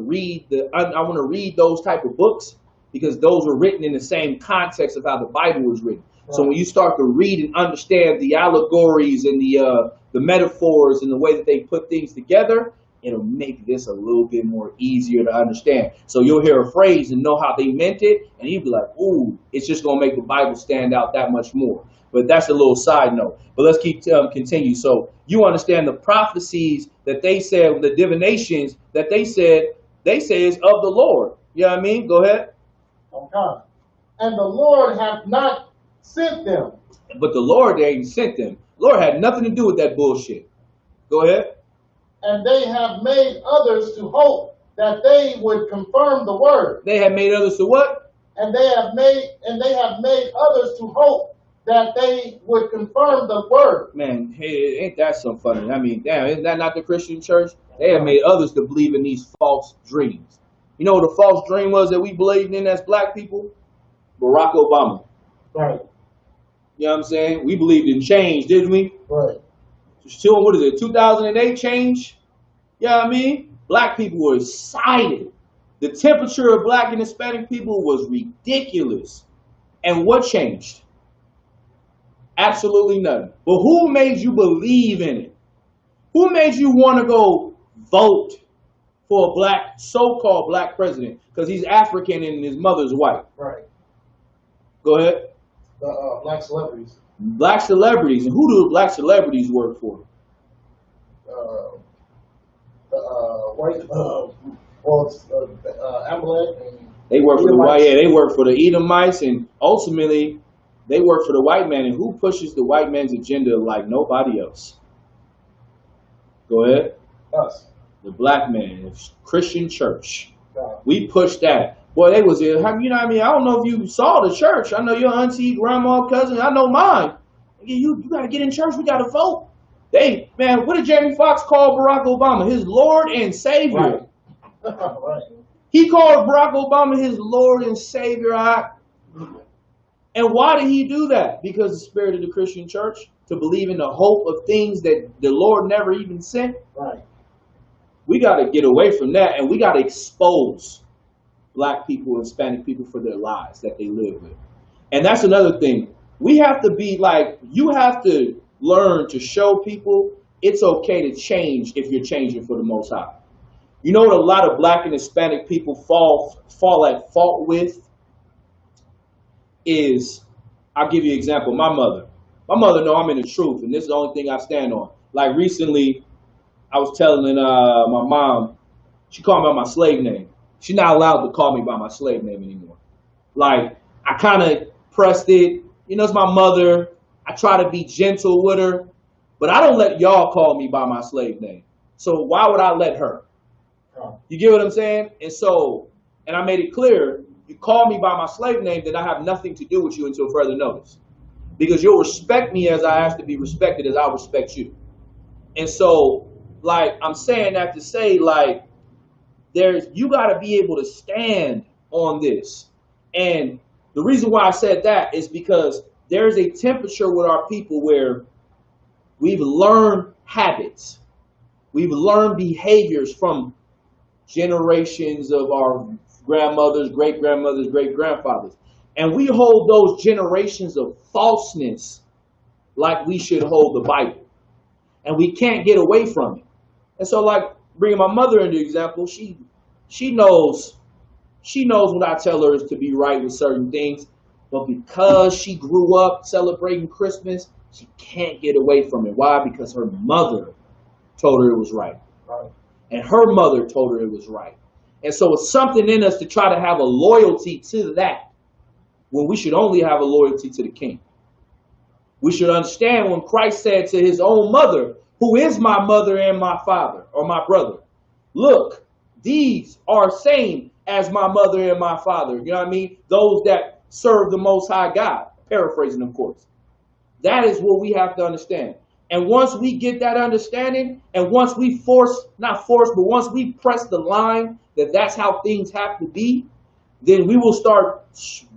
read those type of books because those were written in the same context of how the Bible was written. Right. So when you start to read and understand the allegories and the metaphors and the way that they put things together, it'll make this a little bit more easier to understand. So you'll hear a phrase and know how they meant it, and you'll be like, ooh, it's just going to make the Bible stand out that much more. But that's a little side note. But let's keep continue. So you understand the prophecies that they said, the divinations that they say is of the Lord. You know what I mean? Go ahead. Okay. And the Lord hath not sent them. But the Lord ain't sent them. Lord had nothing to do with that bullshit. Go ahead. And they have made others to hope that they would confirm the word. They have made others to what? And they have made others to hope that they would confirm the word. Man, hey, ain't that so funny? I mean, damn, isn't that not the Christian church? They have made others to believe in these false dreams. You know what the false dream was that we believed in as black people? Barack Obama. Right. You know what I'm saying? We believed in change, didn't we? Right. So, what is it, 2008 change? You know what I mean? Black people were excited. The temperature of black and Hispanic people was ridiculous. And what changed? Absolutely nothing. But who made you believe in it? Who made you want to go vote for a black, so-called black president? Because he's African and his mother's white. Right. Go ahead. The black celebrities. Black celebrities. And who do black celebrities work for? White, Amalek. They work for the white. Yeah, they work for the Edomites, and ultimately, they work for the white man. And who pushes the white man's agenda like nobody else? Go ahead. Us. The black man, the Christian church. Yeah. We push that. Boy, they was there. You know what I mean? I don't know if you saw the church. I know your auntie, grandma, cousin. I know mine. You got to get in church. We got to vote. Man, what did Jamie Foxx call Barack Obama? His Lord and Savior. Right. Right. He called Barack Obama his Lord and Savior. And why did he do that? Because the spirit of the Christian church, to believe in the hope of things that the Lord never even sent. Right. We got to get away from that, and we got to expose black people, Hispanic people for their lies that they live with. And that's another thing. We have to be like, you have to learn to show people it's okay to change if you're changing for the Most High. You know what a lot of black and Hispanic people fall at fault with is, I'll give you an example. My mother know I'm in the truth, and this is the only thing I stand on. Like recently, I was telling my mom, she called me by my slave name. She's not allowed to call me by my slave name anymore. Like, I kind of pressed it. You know, it's my mother. I try to be gentle with her, but I don't let y'all call me by my slave name. So why would I let her? You get what I'm saying? And I made it clear, you call me by my slave name, then I have nothing to do with you until further notice. Because you'll respect me as I ask to be respected, as I respect you. And so, like, I'm saying that to say, like, you got to be able to stand on this. And the reason why I said that is because there's a temperature with our people where we've learned habits. We've learned behaviors from generations of our grandmothers, great-grandmothers, great-grandfathers. And we hold those generations of falseness like we should hold the Bible. And we can't get away from it. And so, like, bringing my mother into example, she knows what I tell her is to be right with certain things. But because she grew up celebrating Christmas, she can't get away from it. Why? Because her mother told her it was right. And her mother told her it was right. And so it's something in us to try to have a loyalty to that when we should only have a loyalty to the King. We should understand when Christ said to his own mother, who is my mother and my father, or my brother, look, these are same as my mother and my father. You know what I mean? Those that serve the Most High God. Paraphrasing, of course. That is what we have to understand. And once we get that understanding, and once we once we press the line that that's how things have to be, then we will start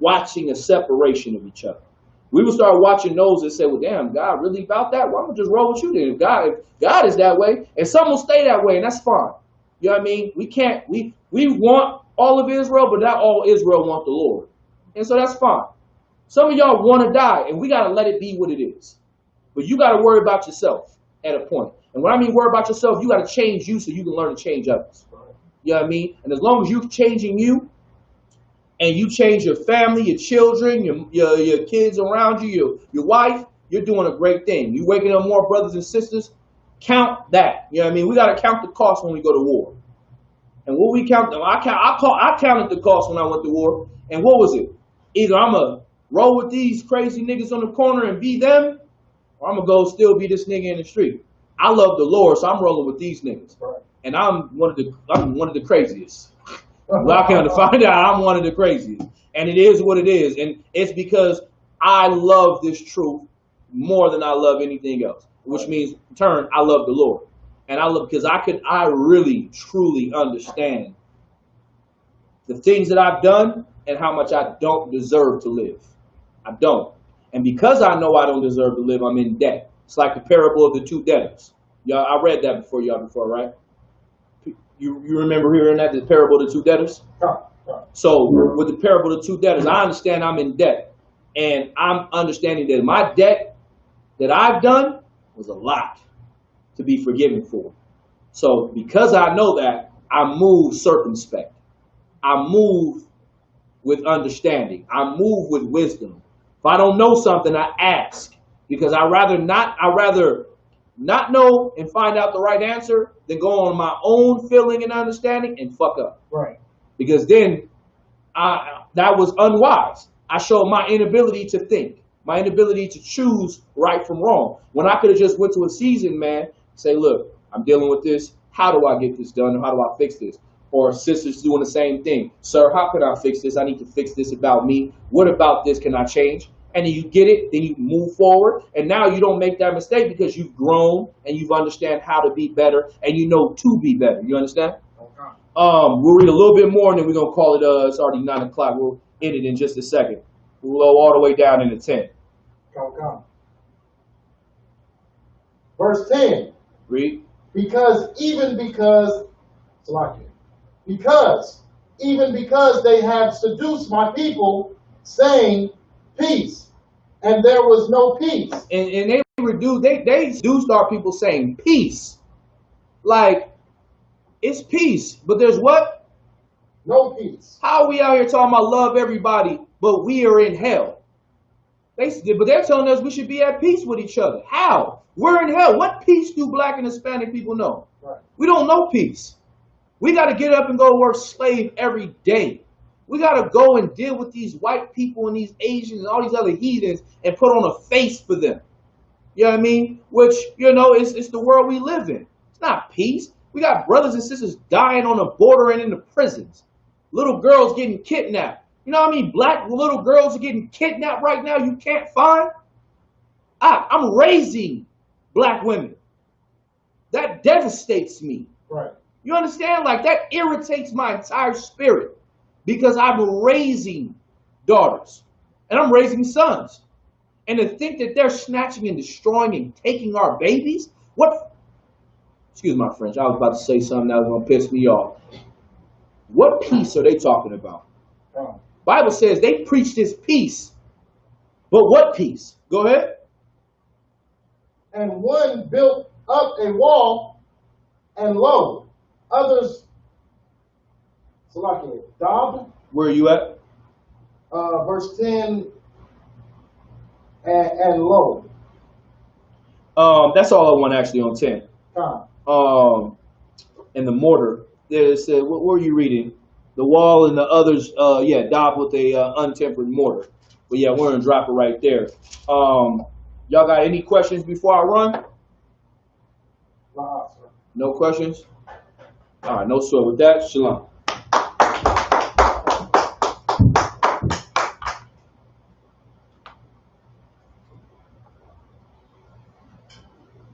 watching a separation of each other. We will start watching those that say, well, damn, God really about that? Well, I'm going to just roll with you then. If God is that way, and some will stay that way, and that's fine. You know what I mean? We want all of Israel, but not all Israel want the Lord. And so that's fine. Some of y'all want to die, and we got to let it be what it is. But you got to worry about yourself at a point. And when I mean worry about yourself, you got to change you so you can learn to change others. You know what I mean? And as long as you're changing you, and you change your family, your children, your kids around you, your wife, you're doing a great thing. You waking up more brothers and sisters, count that. You know what I mean? We got to count the cost when we go to war. And what we count, I counted the cost when I went to war. And what was it? Either I'm going to roll with these crazy niggas on the corner and be them, or I'm going to go still be this nigga in the street. I love the Lord, so I'm rolling with these niggas. And I'm one of the craziest. Well, I came to find out I'm one of the craziest. And it is what it is. And it's because I love this truth more than I love anything else. Which means, in turn, I love the Lord. And because I really, truly understand the things that I've done and how much I don't deserve to live. I don't. And because I know I don't deserve to live, I'm in debt. It's like the parable of the two debtors. Y'all, I read that before, right? You remember hearing that, the parable of the two debtors? So with the parable of the two debtors, I understand I'm in debt. And I'm understanding that my debt that I've done was a lot to be forgiven for. So because I know that, I move circumspect. I move with understanding. I move with wisdom. If I don't know something, I ask, because I rather not know and find out the right answer than go on my own feeling and understanding and fuck up. Right. Because then that was unwise. I showed my inability to think, my inability to choose right from wrong. When I could have just went to a seasoned man, say, look, I'm dealing with this. How do I get this done? How do I fix this? Or sisters doing the same thing. Sir, how can I fix this? I need to fix this about me. What about this can I change? And then you get it, then you move forward. And now you don't make that mistake because you've grown and you've understand how to be better and you know to be better. You understand? Okay. We'll read a little bit more and then we're going to call it, it's already 9 o'clock. We'll end it in just a second. We'll go all the way down into 10. Okay. Verse 10. Read. Because they have seduced my people, saying peace, and there was no peace. And they seduced our people saying peace. Like, it's peace, but there's what? No peace. How are we out here talking about love everybody, but we are in hell? But they're telling us we should be at peace with each other. How? We're in hell. What peace do Black and Hispanic people know? Right. We don't know peace. We got to get up and go work slave every day. We got to go and deal with these white people and these Asians and all these other heathens and put on a face for them. You know what I mean? Which, it's the world we live in. It's not peace. We got brothers and sisters dying on the border and in the prisons. Little girls getting kidnapped. You know how many Black little girls are getting kidnapped right now you can't find? I'm raising Black women. That devastates me. Right. You understand? Like, that irritates my entire spirit because I'm raising daughters and I'm raising sons. And to think that they're snatching and destroying and taking our babies? Excuse my French, I was about to say something that was going to piss me off. What peace are they talking about? Oh. Bible says they preach this peace. But what peace? Go ahead. And one built up a wall, and lo, others, daubed. Where are you at? Verse 10, and lo. That's all I want actually on 10. And the mortar. It said, what were you reading? The wall and the others, daubed with a untempered mortar. But yeah, we're gonna drop it right there. Y'all got any questions before I run? No questions? All right, no sweat with that. Shalom.